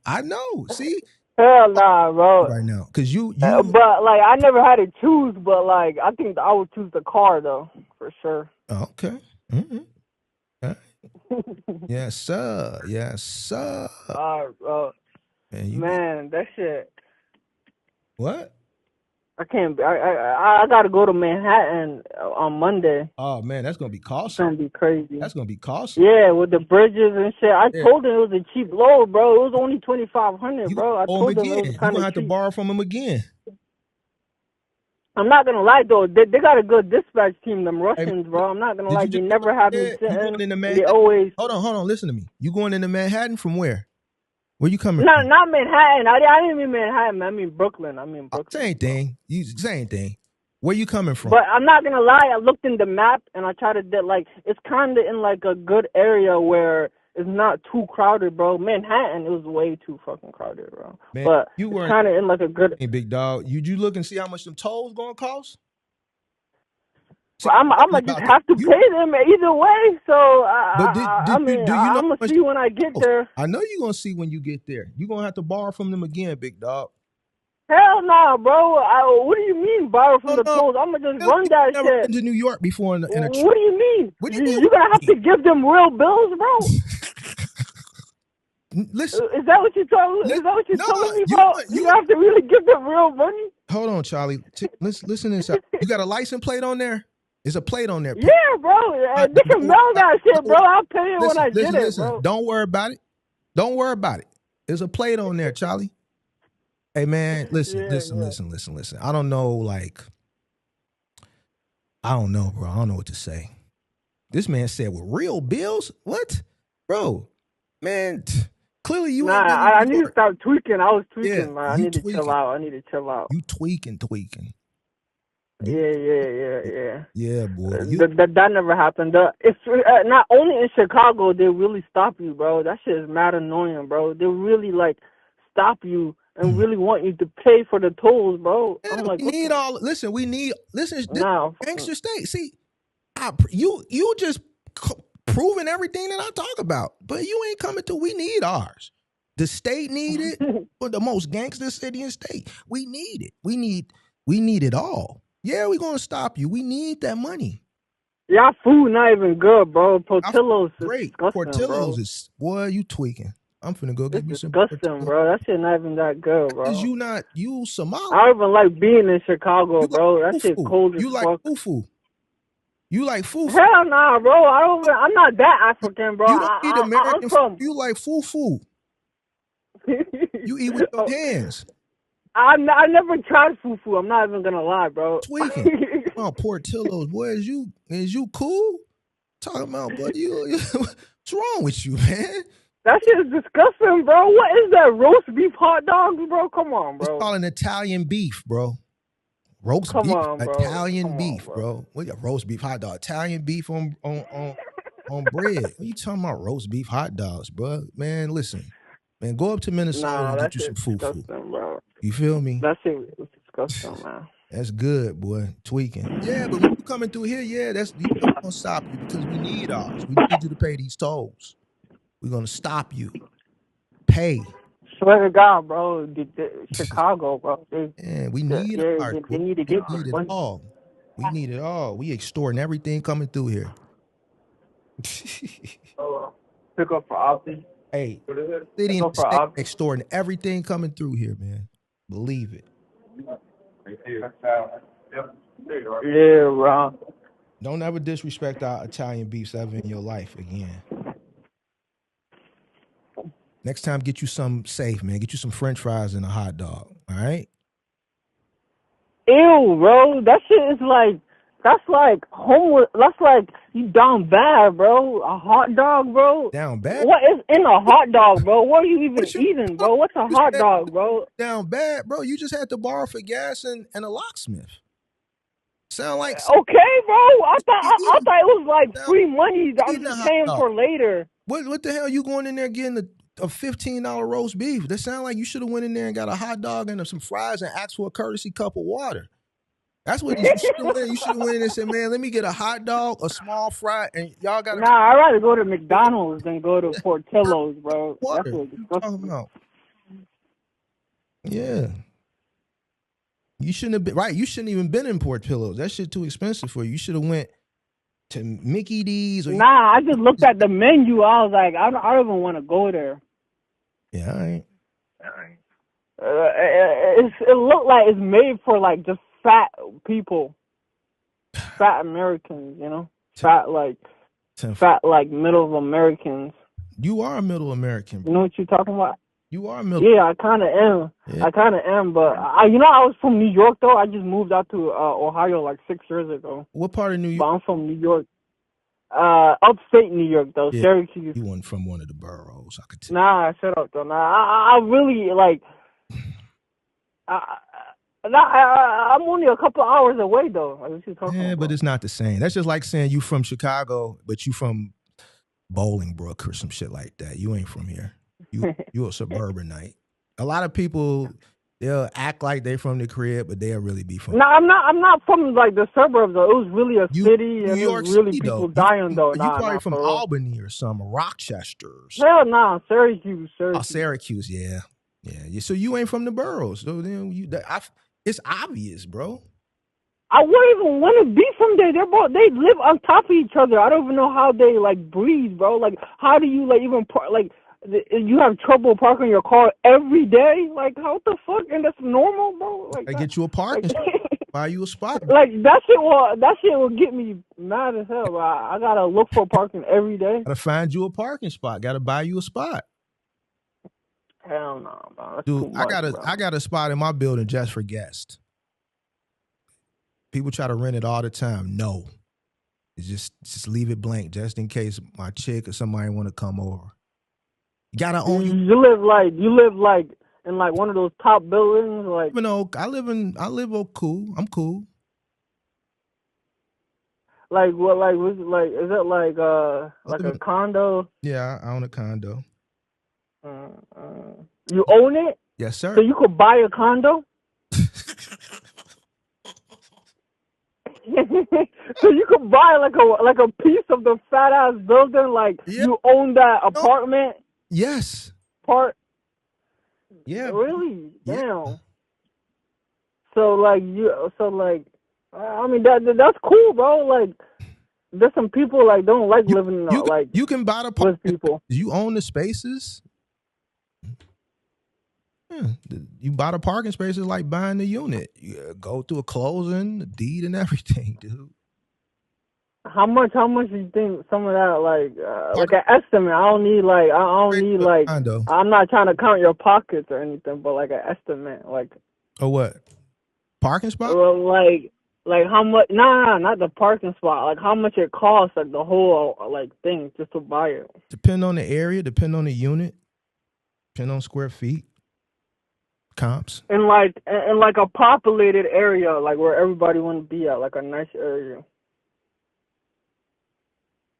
I know. See? Hell nah, bro. Right now. Because you but like I never had to choose, but like I think I would choose the car though, for sure. Okay. Mm-hmm. Yes, sir. All right, bro. Man, that shit. What? I can't. I gotta go to Manhattan on Monday. Oh man, that's gonna be costly. It's gonna be crazy. That's gonna be costly. Yeah, with the bridges and shit. I told him it was a cheap load, bro. It was only $2,500, bro. I told him it was kind of cheap. You're gonna have to borrow from him again. I'm not gonna lie though, they got a good dispatch team, them Russians, bro. I'm not gonna lie, they never have me sitting. They always. Hold on. Listen to me. You going into Manhattan from where? Where you coming from? Not Manhattan. I didn't mean Manhattan. Man. I mean Brooklyn. Same thing. Same thing. Where you coming from? But I'm not gonna lie. I looked in the map and I tried to get like it's kind of in like a good area where it's not too crowded, bro. Manhattan, it was way too fucking crowded, bro. Man, but you it's weren't kind of in like a good. Hey, big dog. You look and see how much them tolls gonna cost? See, I'm gonna just have to pay them either way. So I mean, do you know I'm gonna see when I get there. I know you're gonna see when you get there. You're gonna have to borrow from them again, big dog. Hell no, bro. What do you mean borrow from the tolls? I'm gonna just run that never shit. Been to New York before in a What do you mean? What do you mean? You're gonna have to give them real bills, bro. Listen, is that what you're telling me, bro? You have to really give them real money. Hold on, Charlie. Listen to this. You got a license plate on there? There's a plate on there. Yeah, bro. They can mail that shit, bro. I'll pay you when I get it, bro. Don't worry about it. Don't worry about it. There's a plate on there, Charlie. Hey, man, listen. I don't know, I don't know, bro. I don't know what to say. This man said, with real bills? What? Bro, man, clearly you ain't I need to stop tweaking. I was tweaking, Yeah, man. I need to chill out. You tweaking. Yeah, boy. That never happened. It's not only in Chicago they really stop you, bro. That shit is mad annoying, bro. They really stop you and really want you to pay for the tolls, bro. Yeah, I'm like, gangster state. See, you just proving everything that I talk about, but you ain't coming to. We need ours. The state need it. For the most gangster city and state, we need it. We need it all. Yeah, we're gonna stop you. We need that money. Y'all food not even good, bro. Portillo's is great. Portillo's is boy, you tweaking. I'm finna go get me some disgusting, bro. That shit not even that good, bro. Cause you Somali. I don't even like being in Chicago, bro. That shit cold as fuck. You like fufu. You like fufu. Hell nah, bro. I'm not that African, bro. You don't eat American food. You like fufu. You eat with your hands. I never tried fufu. I'm not even gonna lie, bro. Tweaking. Come on, Portillo's, boy. Is you cool? Talking about, buddy, what's wrong with you, man? That shit is disgusting, bro. What is that? Roast beef hot dogs, bro? Come on, bro. It's called an Italian beef, bro. Roast beef, Italian beef, bro. What you got? Roast beef hot dog, Italian beef on bread. What you talking about? Roast beef hot dogs, bro? Man, listen, man, go up to Minnesota and get you some fufu. Bro. You feel me? That shit is disgusting, man. That's good, boy. Tweaking. Yeah, but when you coming through here, you gonna stop you because we need ours. We need you to pay these tolls. We're gonna stop you. Pay. Swear to God, bro. Chicago, bro. We need ours. They need to get it all. We need it all. We extorting everything coming through here. Pick up for option. Hey, city and state extorting everything coming through here, man. Believe it. Yeah, bro. Don't ever disrespect our Italian beefs ever in your life again. Next time, get you some safe, man. Get you some French fries and a hot dog. All right? Ew, bro. That shit is that's like homeless. That's like you down bad, bro. A hot dog, bro. Down bad? What is in a hot dog, bro? What are you even eating, bro? What's a hot dog, bro? Down bad, bro. You just had to borrow for gas and a locksmith. Sound like okay, bro. I thought it was like free money. I'm just paying for later. What the hell? You going in there getting a $15 roast beef? That sound like you should have went in there and got a hot dog and some fries and asked for a courtesy cup of water. That's what you should have went. You should have went in and said, "Man, let me get a hot dog, a small fry, and y'all got." Nah, I'd rather go to McDonald's than go to Portillo's, bro. Water. That's what you're talking about. Yeah. You shouldn't have been right. You shouldn't even been in Portillo's. That shit too expensive for you. You should have went to Mickey D's. Nah, I just looked at the menu. I was like, I don't even want to go there. Yeah, all right. It looked like it's made for just fat people, fat Americans. You know, fat middle Americans. You are a middle American, bro. You know what you're talking about? You are a middle. Yeah, I kind of am. Yeah. I kind of am, but I was from New York though. I just moved out to Ohio 6 years ago. What part of New York? But I'm from New York. Upstate New York though, yeah, Syracuse. You weren't from one of the boroughs, I could tell. Nah, shut up though. Nah, I really I'm only a couple hours away though. Yeah, but it's not the same. That's just like saying you from Chicago, but you from Bolingbrook or some shit like that. You ain't from here. You a suburbanite. A lot of people, they'll act like they from the crib, but they'll really be from. No, I'm not from like the suburbs though. It was really a city, and New it York was really City, people though. dying though. You probably from For real. Albany or some Rochester. Hell nah, Syracuse. Oh, Syracuse, yeah. So you ain't from the boroughs. So then it's obvious, bro. I wouldn't even want to be from there. They live on top of each other. I don't even know how they like breathe, bro. Like, how do you like even you have trouble parking your car every day? Like, how the fuck? And that's normal, bro. Like, I get you a parking spot, buy you a spot. Like that shit will get me mad as hell. Bro. I gotta look for parking every day. Gotta find you a parking spot. Gotta buy you a spot. Hell no, bro. That's Dude, too much, I got a spot in my building just for guests. People try to rent it all the time. No. It's just leave it blank just in case my chick or somebody want to come over. You gotta own you. You live like in like one of those top buildings, like. You know, I live cool. I'm cool. Like what? Like was it like? Is it like a condo? Yeah, I own a condo. You own it? Yes, sir. So you could buy a condo? So you could buy like a piece of the fat ass building, like you own that apartment? Yes. Part? Yeah. Really? Yeah. Damn. So I mean that's cool, bro. Like there's some people like don't like living you can buy the with people. You own the spaces. Yeah. You buy the parking spaces like buying the unit. You go through a closing, the deed, and everything, dude. How much do you think some of that like an estimate? I don't need condo. I'm not trying to count your pockets or anything, but like an estimate, like. Oh, what? Parking spot? Well, like how much? Nah, not the parking spot. Like how much it costs, like the whole like thing just to buy it. Depend on the area. Depend on the unit. Depend on square feet. Comps. In like a populated area, like where everybody want to be at, like a nice area.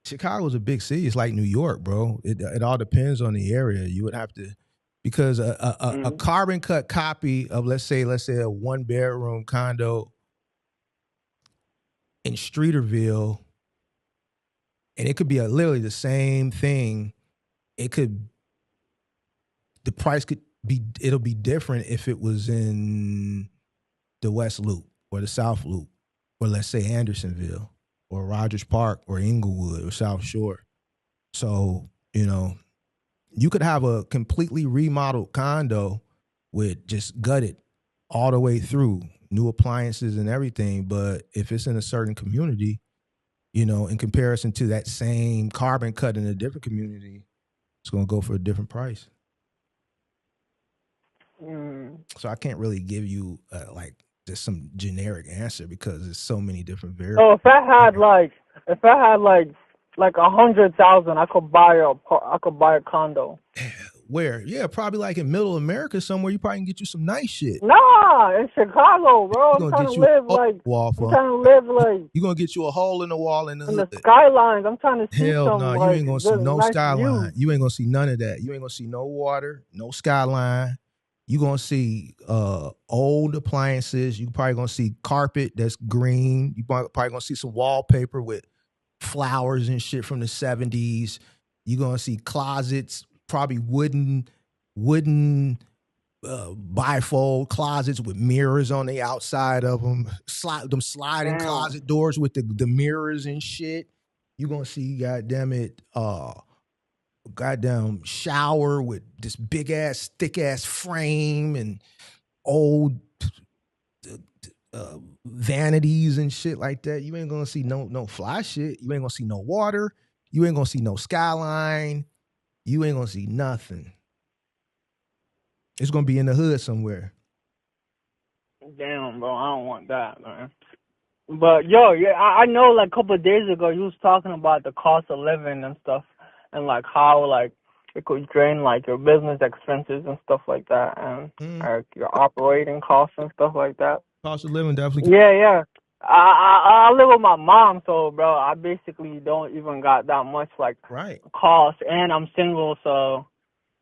Chicago's a big city. It's like New York, bro. It all depends on the area. You would have to, because a carbon cut copy of let's say a 1-bedroom condo in Streeterville, and it could be literally the same thing. The price it'll be different if it was in the West Loop or the South Loop, or let's say Andersonville or Rogers Park or Inglewood or South Shore. So, you could have a completely remodeled condo with just gutted all the way through, new appliances and everything. But if it's in a certain community, in comparison to that same carbon cut in a different community, it's going to go for a different price. So I can't really give you just some generic answer because there's so many different variables. Oh, if I had like 100,000, I could buy a condo. Where? Yeah, probably like in Middle America somewhere. You probably can get you some nice shit. Nah, in Chicago, bro. I'm trying to live like. You gonna get you a hole in the wall in the skylines. I'm trying to see Hell some. No, you ain't gonna see no nice skyline. views. You ain't gonna see none of that. You ain't gonna see no water, no skyline. You gonna see old appliances. You probably gonna see carpet that's green. You probably gonna see some wallpaper with flowers and shit from the 70s. You gonna see closets, probably wooden bifold closets with mirrors on the outside of them. Sliding closet doors with the mirrors and shit. You gonna see, goddamn shower with this big ass, thick ass frame and old vanities and shit like that. You ain't gonna see no fly shit. You ain't gonna see no water. You ain't gonna see no skyline. You ain't gonna see nothing. It's gonna be in the hood somewhere. Damn, bro, I don't want that, man. But I know like a couple of days ago you was talking about the cost of living and stuff. And like how like it could drain like your business expenses and stuff like that, and like your operating costs and stuff like that. Cost of living definitely. Yeah. I live with my mom, so bro, I basically don't even got that much like Right. cost, and I'm single, so.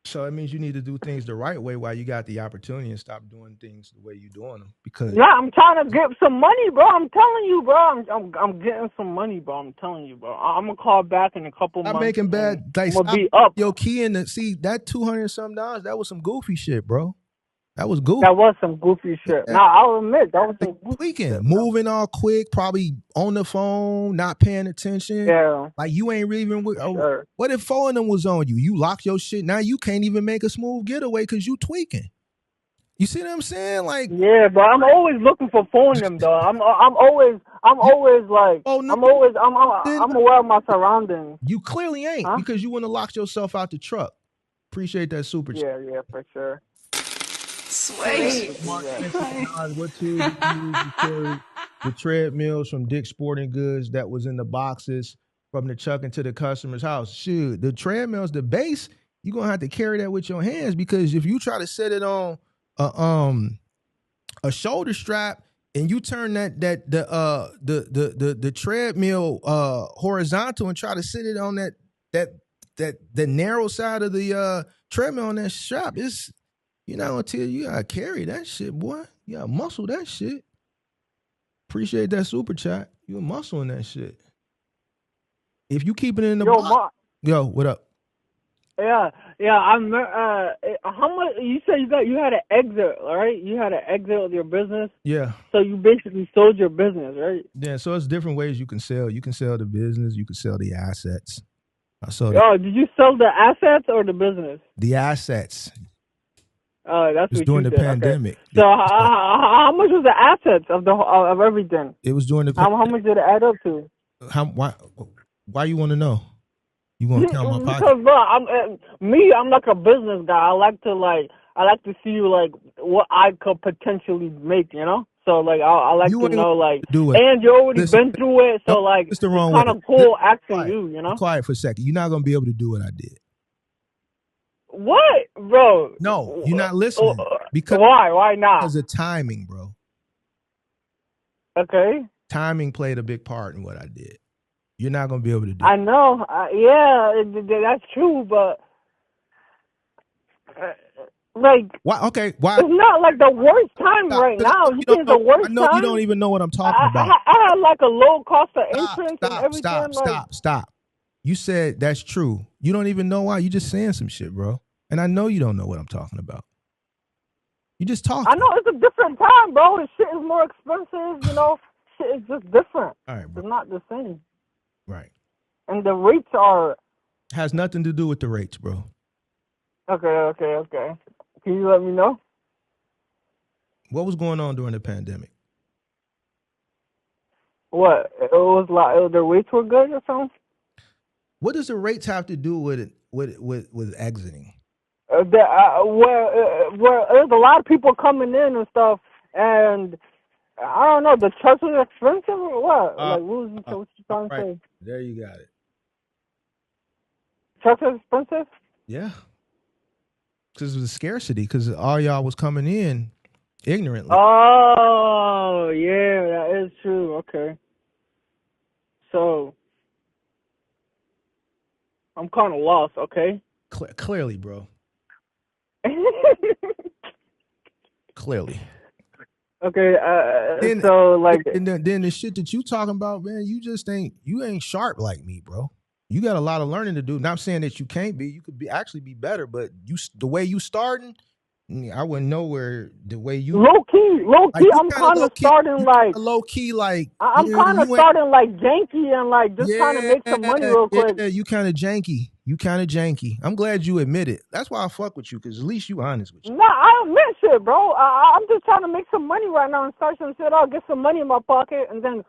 So it means you need to do things the right way while you got the opportunity and stop doing things the way you're doing them. Because Yeah, I'm trying to get some money, bro. I'm telling you, bro. I'm getting some money, bro. I'm telling you, bro. I'm gonna call back in a couple stop months. making bad. Like, I'm gonna stop be up. your key in the see that $200 something. That was some goofy shit, bro. That was goofy. That was some goofy shit. Yeah. Now I'll admit that was some goofy Tweaking, shit, moving all quick, probably on the phone, not paying attention. Yeah. Like you ain't really even. Sure. What if 4 of them was on you? You locked your shit. Now you can't even make a smooth getaway because you tweaking. You see what I'm saying? Like, yeah, but I'm always looking for phone them though. I'm always like oh no, I'm aware of my surroundings. you clearly ain't because you want to lock yourself out the truck. Appreciate that super chat. Yeah, for sure. Sweet. What tools you use to carry the treadmills from Dick's Sporting Goods that was in the boxes from the truck into the customer's house? Shoot, the treadmills, the base, you're gonna have to carry that with your hands because if you try to set it on a shoulder strap and you turn the treadmill horizontal and try to sit it on the narrow side of the treadmill on that strap, it's until you gotta carry that shit, boy. You gotta muscle that shit. Appreciate that super chat. You muscling that shit. If you keep it in the box, yo, what up? Yeah. I'm. How much you said you had an exit, right? You had an exit of your business. Yeah. So you basically sold your business, right? Yeah. So it's different ways you can sell. You can sell the business. You can sell the assets. Did you sell the assets or the business? The assets. That's what during the pandemic. Okay. So how much was the assets of everything? It was during the. How much did it add up to? Why you want to know? You want to count my pocket? Because bro, I'm like a business guy. I like to see like what I could potentially make. So like I like to know like, and you already been through it. So like it's kind of cool asking you. Be quiet for a second. You're not gonna be able to do what I did. What, bro? No, you're not listening. Because why? Why not? Because of timing, bro. Okay. Timing played a big part in what I did. You're not gonna be able to do. I know. That's true, but like, why? Okay, why? It's not like the worst time right now. You think it's the worst time? I know you don't even know what I'm talking about. I had like a low cost of entrance and everything. Stop. You said that's true. You don't even know why. You just saying some shit, bro. And I know you don't know what I'm talking about. You just talking. I know it's a different time, bro. The shit is more expensive, Shit is just different. All right, bro. It's not the same. Right. And the rates are... Has nothing to do with the rates, bro. Okay. Can you let me know? What was going on during the pandemic? What? It was like the rates were good or something? What does the rates have to do with it, with exiting? Where there's a lot of people coming in and stuff, and I don't know, the trucks was expensive or what? What you trying to say? There you got it. Trucks are expensive? Yeah. Because it was scarcity, because all y'all was coming in ignorantly. Oh, yeah, that is true. Okay. So, I'm kind of lost, okay? Clearly, bro. Clearly. Okay, then the shit that you talking about, man, you ain't sharp like me, bro. You got a lot of learning to do. Not saying that you can't be. You could actually be better, but the way you starting, I wouldn't know where the way you low key. I'm kind of starting like low key, like I'm kind of starting like janky and like just trying to make some money real quick. Yeah, you kind of janky. I'm glad you admit it. That's why I fuck with you, because at least you honest with you. Nah, I admit shit, bro. I'm just trying to make some money right now and start some shit. I'll get some money in my pocket, and then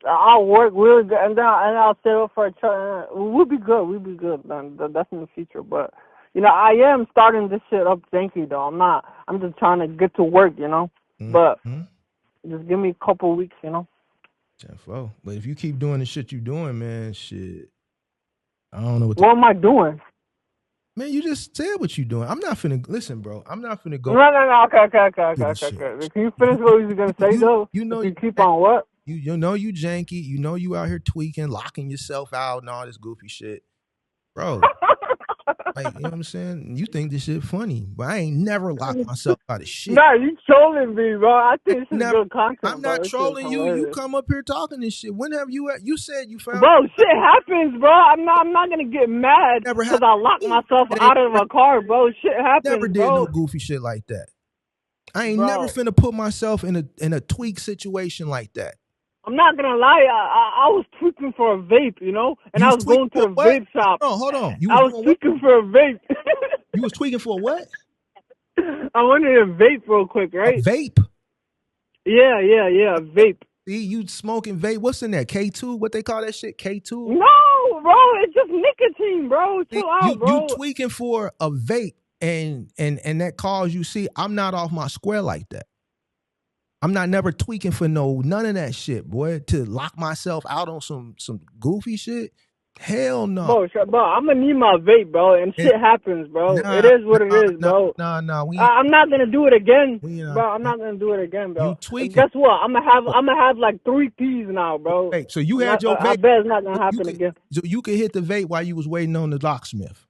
I'll work really good, and I'll save up for a truck. We'll be good, man. That's in the future. But I am starting this shit up janky though. I'm just trying to get to work, But just give me a couple weeks, But if you keep doing the shit you doing, man, shit, I don't know what am I doing? Man, you just said what you doing. I'm not finna listen, bro. I'm not finna go. No. Okay. Can you finish what you was gonna say though? You know If you you keep on what? you know you janky. You know you out here tweaking, locking yourself out, and all this goofy shit, bro. Like, you know what I'm saying? You think this shit funny, but I ain't never locked myself out of shit. Nah, you trolling me, bro. I think this is Never. good content, I'm bro. not This shit is trolling you. You hilarious. come up here talking this shit. When have you? You said you found. Bro, shit happens, bro. I'm not gonna get mad Never because happened I to locked me. myself It ain't out of a car, bro. Shit never happens, did no bro. goofy shit like that. I ain't never Bro, finna put myself in a tweak situation like that. I'm not gonna lie. I was tweaking for a vape, you know, and You I was was tweaking going to for the what? vape shop. Hold on. You I was was doing what? tweaking for a vape. You was tweaking for what? I wanted a vape real quick, A right? vape. Yeah, a vape. See, you smoking vape. What's in there? K2? What they call that shit? K2? No, bro, it's just nicotine, bro. See, Chill out, you bro. tweaking for a vape and that cause you see, I'm not off my square like that. I'm not never tweaking for none of that shit, boy. To lock myself out on some goofy shit. Hell no. Bro, I'm gonna need my vape, bro, and shit happens, bro. It is what it is, bro. Nah. I'm not gonna do it again, We bro. I'm not gonna do it again, bro. You tweaking. Guess what? I'm gonna have like 3 P's now, bro. Vape. So you had your vape. I bet it's not gonna happen again. So you could hit the vape while you was waiting on the locksmith.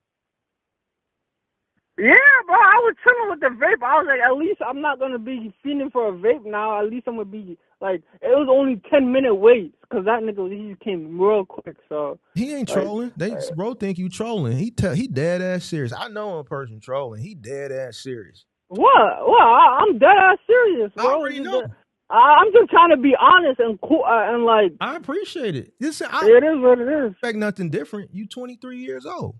Yeah, bro. I was chilling with the vape. I was like, at least I'm not gonna be feeling for a vape now. At least I'm gonna be like, it was only 10-minute wait because that nigga he came real quick. So he ain't trolling. Bro think you trolling. He dead ass serious. I know a person trolling. He dead ass serious. What? I'm dead ass serious, bro. I already know. I'm just trying to be honest and cool and like. I appreciate it. It is what it is. Expect nothing different. You 23 years old.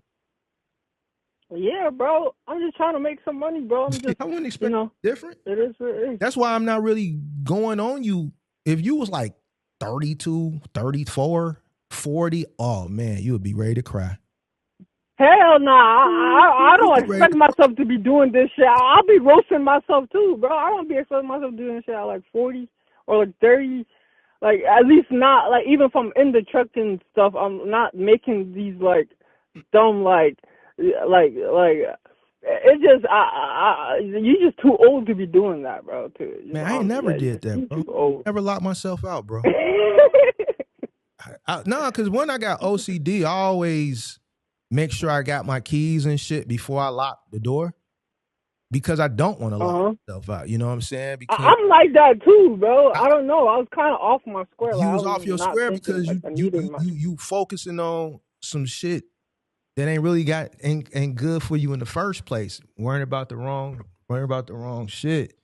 Yeah, bro. I'm just trying to make some money, bro. I wouldn't expect different. It is what it is. That's why I'm not really going on you. If you was like 32, 34, 40, oh man, you would be ready to cry. Hell nah. I don't expect myself to be doing this shit. I'll be roasting myself too, bro. I don't be expecting myself doing this shit at like 40 or like 30. Like, at least not, like, even if I'm in the truck and stuff, I'm not making these, like, dumb, like it's just you just too old to be doing that, bro. Man, I ain't never did that, bro. Never locked myself out, bro. No, because when I got OCD, I always make sure I got my keys and shit before I lock the door because I don't want to lock myself out. You know what I'm saying? Because I'm like that too, bro. I don't know. I was kind of off my square. You was off your square because you focusing on some shit that ain't really ain't good for you in the first place. Worrying about the wrong shit.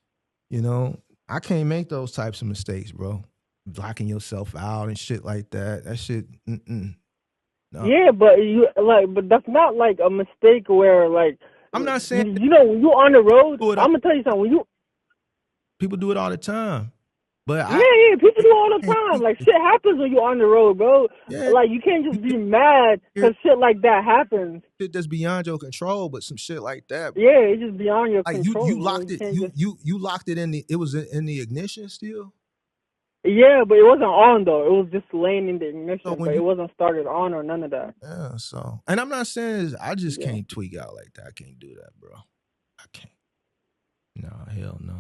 You know, I can't make those types of mistakes, bro. Blocking yourself out and shit like that. That shit. No. Yeah, but that's not like a mistake where like I'm not saying you know when you on the road. I'm gonna tell you something. People do it all the time. But people do it all the time. Like, shit happens when you're on the road, bro. Yeah. Like, you can't just be mad because shit like that happens. Shit that's beyond your control, but some shit like that. Bro. Yeah, it's just beyond your control. You locked it. You locked it in it was in the ignition still. Yeah, but it wasn't on though. It was just laying in the ignition, but it wasn't started on or none of that. Yeah. So, and I'm not saying I just can't tweak out like that. I can't do that, bro. I can't. No, hell no.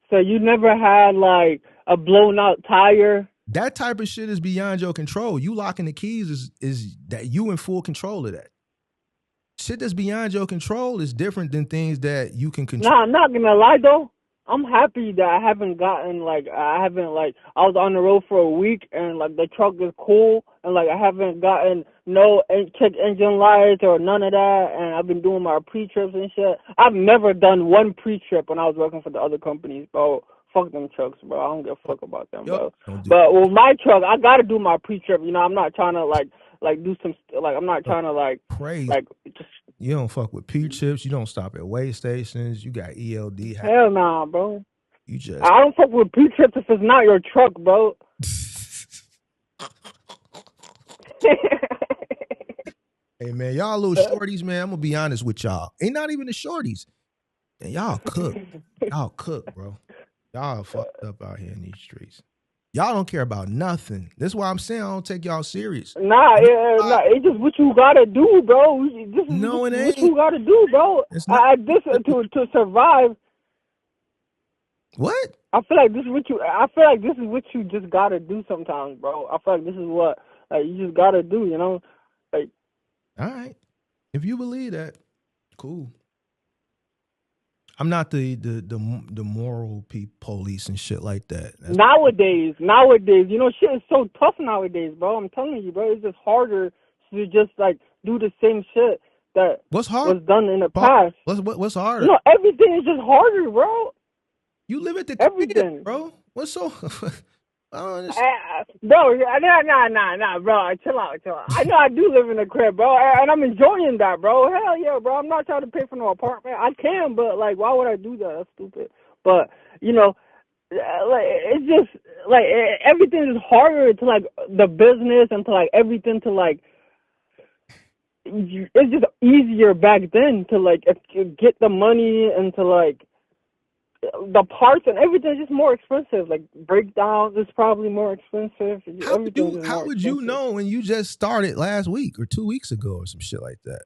So you never had like a blown out tire? That type of shit is beyond your control. You locking the keys is that you in full control of that. Shit that's beyond your control is different than things that you can control. Nah, I'm not gonna lie though. I'm happy that I haven't I was on the road for a week and like the truck is cool and like I haven't gotten check engine lights or none of that, and I've been doing my pre-trips and shit. I've never done one pre-trip when I was working for the other companies, bro. Fuck them trucks, bro. I don't give a fuck about them, bro. But with my truck, I gotta do my pre-trip. You know, I'm not trying to like do some I'm not trying to like crazy. Like just. You don't fuck with pre-trips. You don't stop at weigh stations. You got ELD. Hell nah, bro. You just. I don't fuck with pre-trips if it's not your truck, bro. Hey man, y'all little shorties, man. I'm gonna be honest with y'all. Ain't not even the shorties. Man, y'all cook. Y'all cook, bro. Y'all fucked up out here in these streets. Y'all don't care about nothing. That's why I'm saying I don't take y'all serious. Nah, it's just what you gotta do, bro. This is No, it what ain't. you gotta do, bro. It's not. To survive. What? I feel like this is what you just gotta do sometimes, bro. I feel like this is what you just gotta do, you know? Like, all right. If you believe that, cool. I'm not the moral police and shit like that. nowadays, you know, shit is so tough nowadays, bro. I'm telling you, bro. It's just harder to just like do the same shit that what's hard? was done in the past. What's harder? You know, everything is just harder, bro. You live at the everything, crib, bro. What's so? I don't understand. Bro, nah, bro. Chill out. I know I do live in a crib, bro, and I'm enjoying that, bro. Hell yeah, bro. I'm not trying to pay for no apartment. I can, but like, why would I do that? That's stupid. But you know, like it's just like everything is harder to like the business and to like everything to like. It's just easier back then to like if you get the money and to like. The parts and everything is just more expensive. Like breakdowns is probably more expensive. How would you know when you just started last week or 2 weeks ago or some shit like that?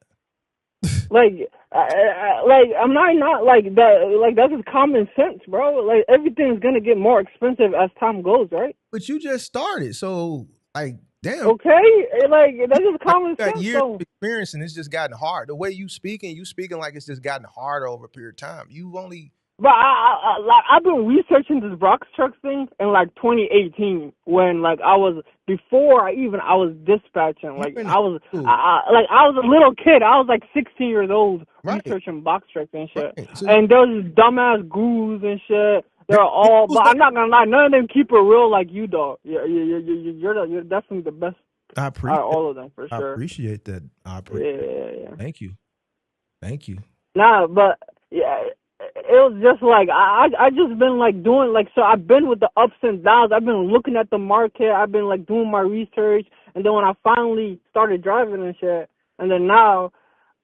like I'm not like that. Like that's just common sense, bro. Like everything's gonna get more expensive as time goes, right? But you just started, so like, damn. Okay, like that's just common sense. Years of experience and it's just gotten hard. The way you speaking like it's just gotten harder over a period of time. You've only. But I've been researching this box truck thing in like 2018 when like I was dispatching. Like I was a little kid. I was like 16 years old researching box trucks and shit. Right. So, and there's dumbass gurus and shit. They're all, but I'm not gonna lie, none of them keep it real like you, dog. You're definitely the best. I appreciate all of them for sure. I appreciate that. Yeah. Thank you. Nah, but yeah. It was just like I just been like doing like so I've been with the ups and downs. I've been looking at the market. I've been like doing my research, and then when I finally started driving and shit, and then now,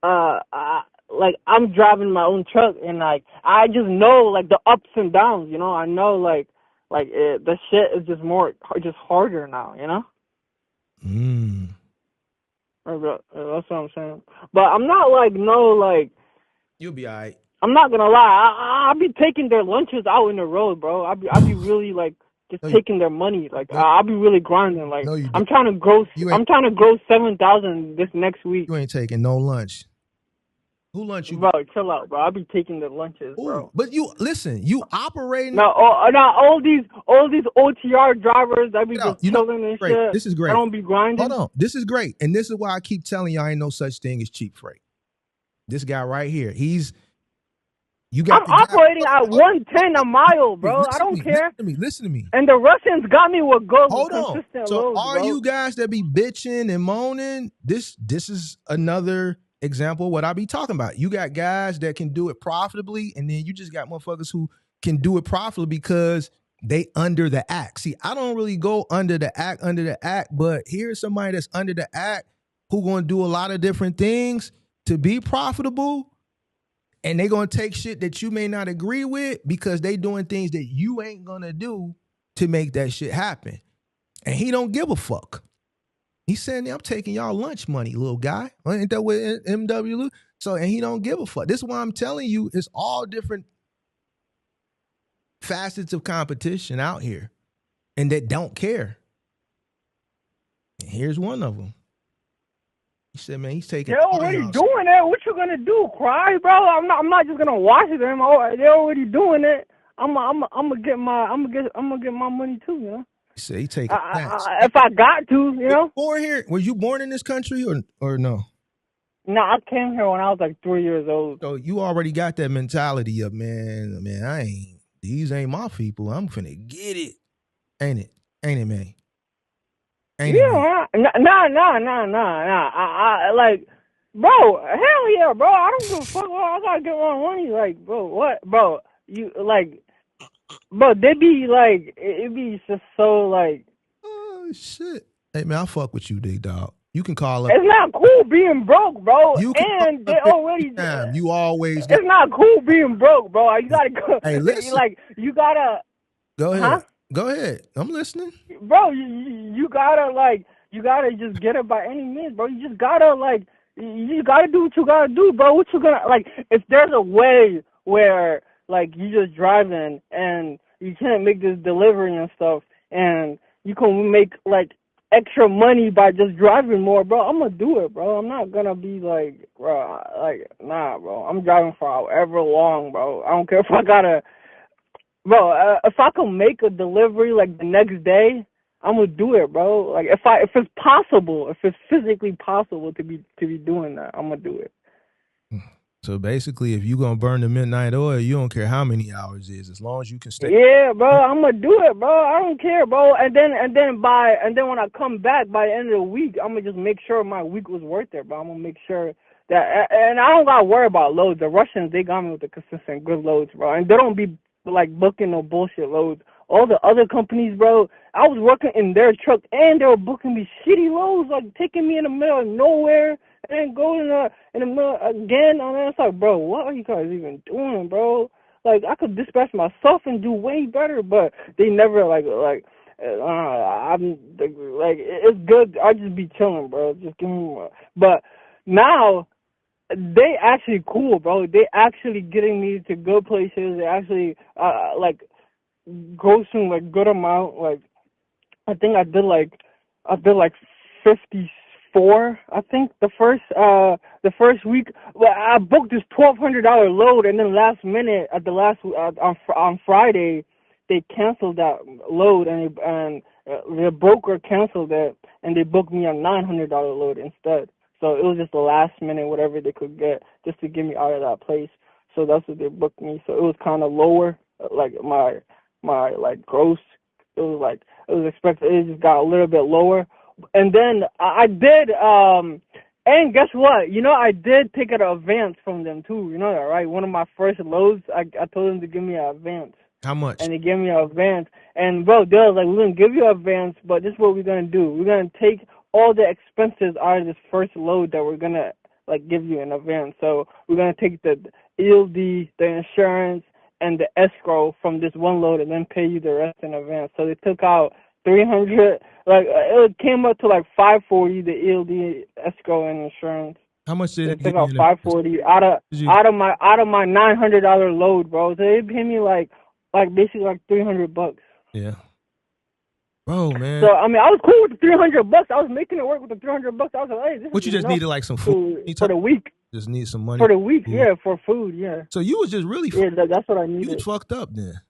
I'm driving my own truck, and like I just know like the ups and downs. You know, I know the shit is just harder now. You know. That's what I'm saying. But I'm not like you'll be alright. I'm not gonna lie. I'll be taking their lunches out in the road, bro. I'll be really like just taking their money. Like I'll be really grinding. Like I'm trying to grow. I'm trying to grow 7,000 this next week. You ain't taking no lunch. Who lunch you? Bro, chill out, bro. I'll be taking their lunches, bro. But you listen. You operating. Now all these OTR drivers that be just chilling and shit. This is great. I don't be grinding. Hold on. This is great, and this is why I keep telling y'all ain't no such thing as cheap freight. This guy right here, I'm operating at 110 a mile, bro. I don't care. Listen to me. And the Russians got me with good, on. consistent So loads, all bro. you guys that be bitching and moaning, this is another example of what I be talking about. You got guys that can do it profitably, and then you just got motherfuckers who can do it profitably because they under the act. See, I don't really go under the act, but here's somebody that's under the act who gonna do a lot of different things to be profitable. And they going to take shit that you may not agree with because they doing things that you ain't going to do to make that shit happen. And he don't give a fuck. He's saying, I'm taking y'all lunch money, little guy. Ain't that what MW? So, and he don't give a fuck. This is why I'm telling you, it's all different facets of competition out here and that don't care. And here's one of them. He said, man, he's taking. They're already doing it. What you gonna do? Cry, bro? I'm not just gonna watch them. They're already doing it. I'm gonna get my money too. You know. He said he taking. If I got to, you know. Born here? Were you born in this country or no? No, I came here when I was like 3 years old. So you already got that mentality of man. These ain't my people. I'm finna get it. Ain't it, man? Nah. I like, bro, hell yeah, bro. I don't give a fuck. I gotta get my money. Like, bro, what, bro? You like, bro? They be like, it be just so like. Oh shit! Hey man, I fuck with you, big dog. You can call up. It's not cool being broke, bro. And they already. You always. It's not cool being broke, bro. You gotta go. Hey, listen. Like you gotta. Go ahead. Huh? Go ahead. I'm listening. Bro, you gotta just get it by any means, bro. You just gotta you gotta do what you gotta do, bro. What you gonna if there's a way where you just driving and you can't make this delivery and stuff, and you can make extra money by just driving more, bro, I'm gonna do it, bro. I'm not gonna be nah, bro. I'm driving for however long, bro. I don't care if I gotta, bro. If I can make a delivery the next day, I'm gonna do it, bro. If it's possible, if it's physically possible to be doing that, I'm gonna do it. So basically, if you're gonna burn the midnight oil, you don't care how many hours it is, as long as you can stay. Yeah, bro, I'm gonna do it, bro. I don't care, bro. And then when I come back by the end of the week, I'm gonna just make sure my week was worth it, bro. I'm gonna make sure that, and I don't gotta worry about loads. The Russians, they got me with the consistent good loads, bro. And they don't be booking no bullshit loads. All the other companies, bro, I was working in their truck and they were booking me shitty loads, taking me in the middle of nowhere. And then go in the middle again, and it's bro, what are you guys even doing, bro? I could dispatch myself and do way better, but they never it's good. I just be chilling, bro. Just give me more. But now they actually cool, bro. They actually getting me to good places. They actually grossing good amount. I think I did 54, I think the first week. Well, I booked this $1,200 load, and then last minute on Friday, they canceled that load, and the broker canceled it, and they booked me a $900 load instead. So it was just the last minute, whatever they could get, just to get me out of that place. So that's what they booked me. So it was kind of lower, my gross. It was expected. It just got a little bit lower. And then I did, and guess what? I did take an advance from them too. You know that, right? One of my first loads, I told them to give me an advance. How much? And they gave me an advance. And bro, they was we're gonna give you an advance, but this is what we're gonna do. We're gonna take all the expenses out of this first load that we're gonna give you in advance. So we're gonna take the ELD, the insurance, and the escrow from this one load, and then pay you the rest in advance. So they took out $300. It came up to $540, the ELD, escrow, and insurance. How much did they took out $540 out of my $900 load, bro? So they paid me basically $300. Yeah. Bro, man. So I was cool with the $300. I was making it work with the $300. I was hey, this what you just needed some food for the week. Just need some money for the week, yeah, for food, yeah. So you was just really that's what I needed. You was fucked up then.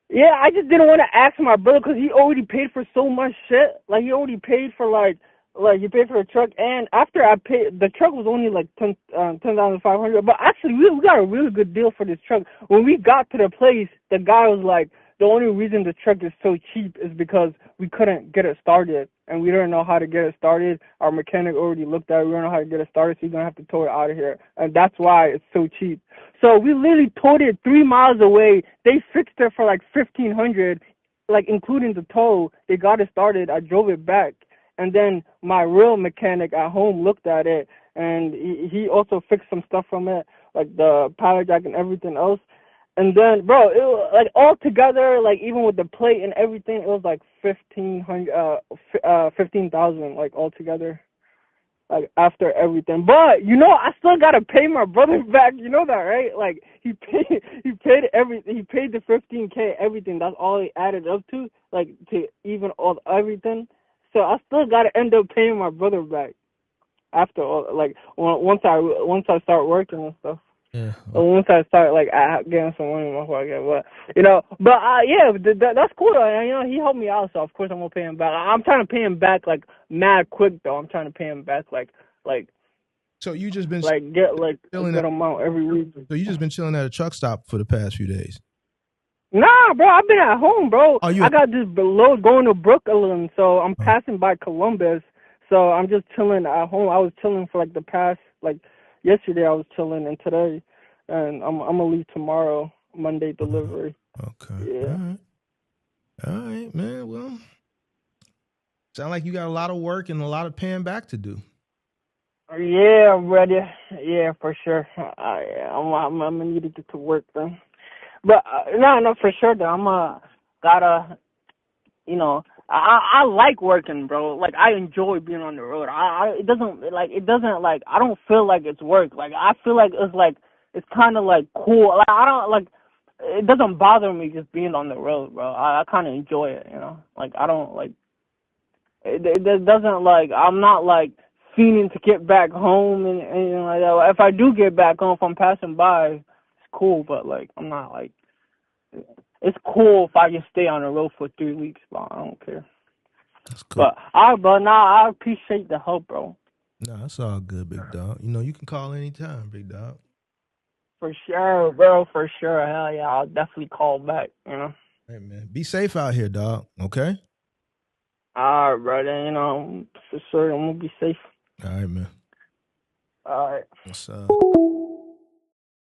Yeah, I just didn't want to ask my brother because he already paid for so much shit. He already paid for he paid for the truck, and after I paid, the truck was only $10,500. But actually, we got a really good deal for this truck. When we got to the place, the guy was the only reason the truck is so cheap is because we couldn't get it started, and we didn't know how to get it started. Our mechanic already looked at it. We don't know how to get it started, so you're gonna have to tow it out of here, and that's why it's so cheap. So we literally towed it 3 miles away. They fixed it for $1,500, including the tow. They got it started. I drove it back, and then my real mechanic at home looked at it, and he also fixed some stuff from it, the pallet jack and everything else. And then, bro, it was all together, even with the plate and everything, it was $15,000, all together. After everything. But I still gotta pay my brother back. You know that, right? He paid everything. He paid the $15K, everything. That's all he added up to to even all everything. So I still gotta end up paying my brother back after all. Once I start working and stuff. Yeah. Once I start getting some money in my pocket, that's cool. He helped me out, so of course I'm gonna pay him back. I'm trying to pay him back mad quick though. I'm trying to pay him back So you just been get a good amount every week. So you just been chilling at a truck stop for the past few days? Nah, bro, I've been at home, bro. I got this load going to Brooklyn, so I'm passing by Columbus, so I'm just chilling at home. I was chilling for the past yesterday I was chilling, and today, and I'm gonna leave tomorrow, Monday delivery. Okay. Yeah. All right, man. Well, sound like you got a lot of work and a lot of paying back to do. Yeah, I'm ready. Yeah, for sure. I'm gonna need to get to work then. But no, for sure though. gotta, you know, I like working, bro. Like, I enjoy being on the road. It doesn't I don't feel like it's work. Like, I feel like it's kind of like cool. Like, I don't like, it doesn't bother me just being on the road, bro. I kind of enjoy it, you know. Like, I don't like, it doesn't like, I'm not like fiending to get back home and anything like that. If I do get back home, if I'm passing by, it's cool. But like, I'm not like, it's cool if I just stay on the road for 3 weeks, bro. I don't care. That's cool. But I appreciate the help, bro. No, that's all good, big dog. You know, you can call anytime, big dog. For sure, bro. For sure. Hell yeah, I'll definitely call back. You know. Hey man, be safe out here, dog. Okay. All right, brother. You know, for sure, I'm gonna be safe. All right, man. All right. What's up?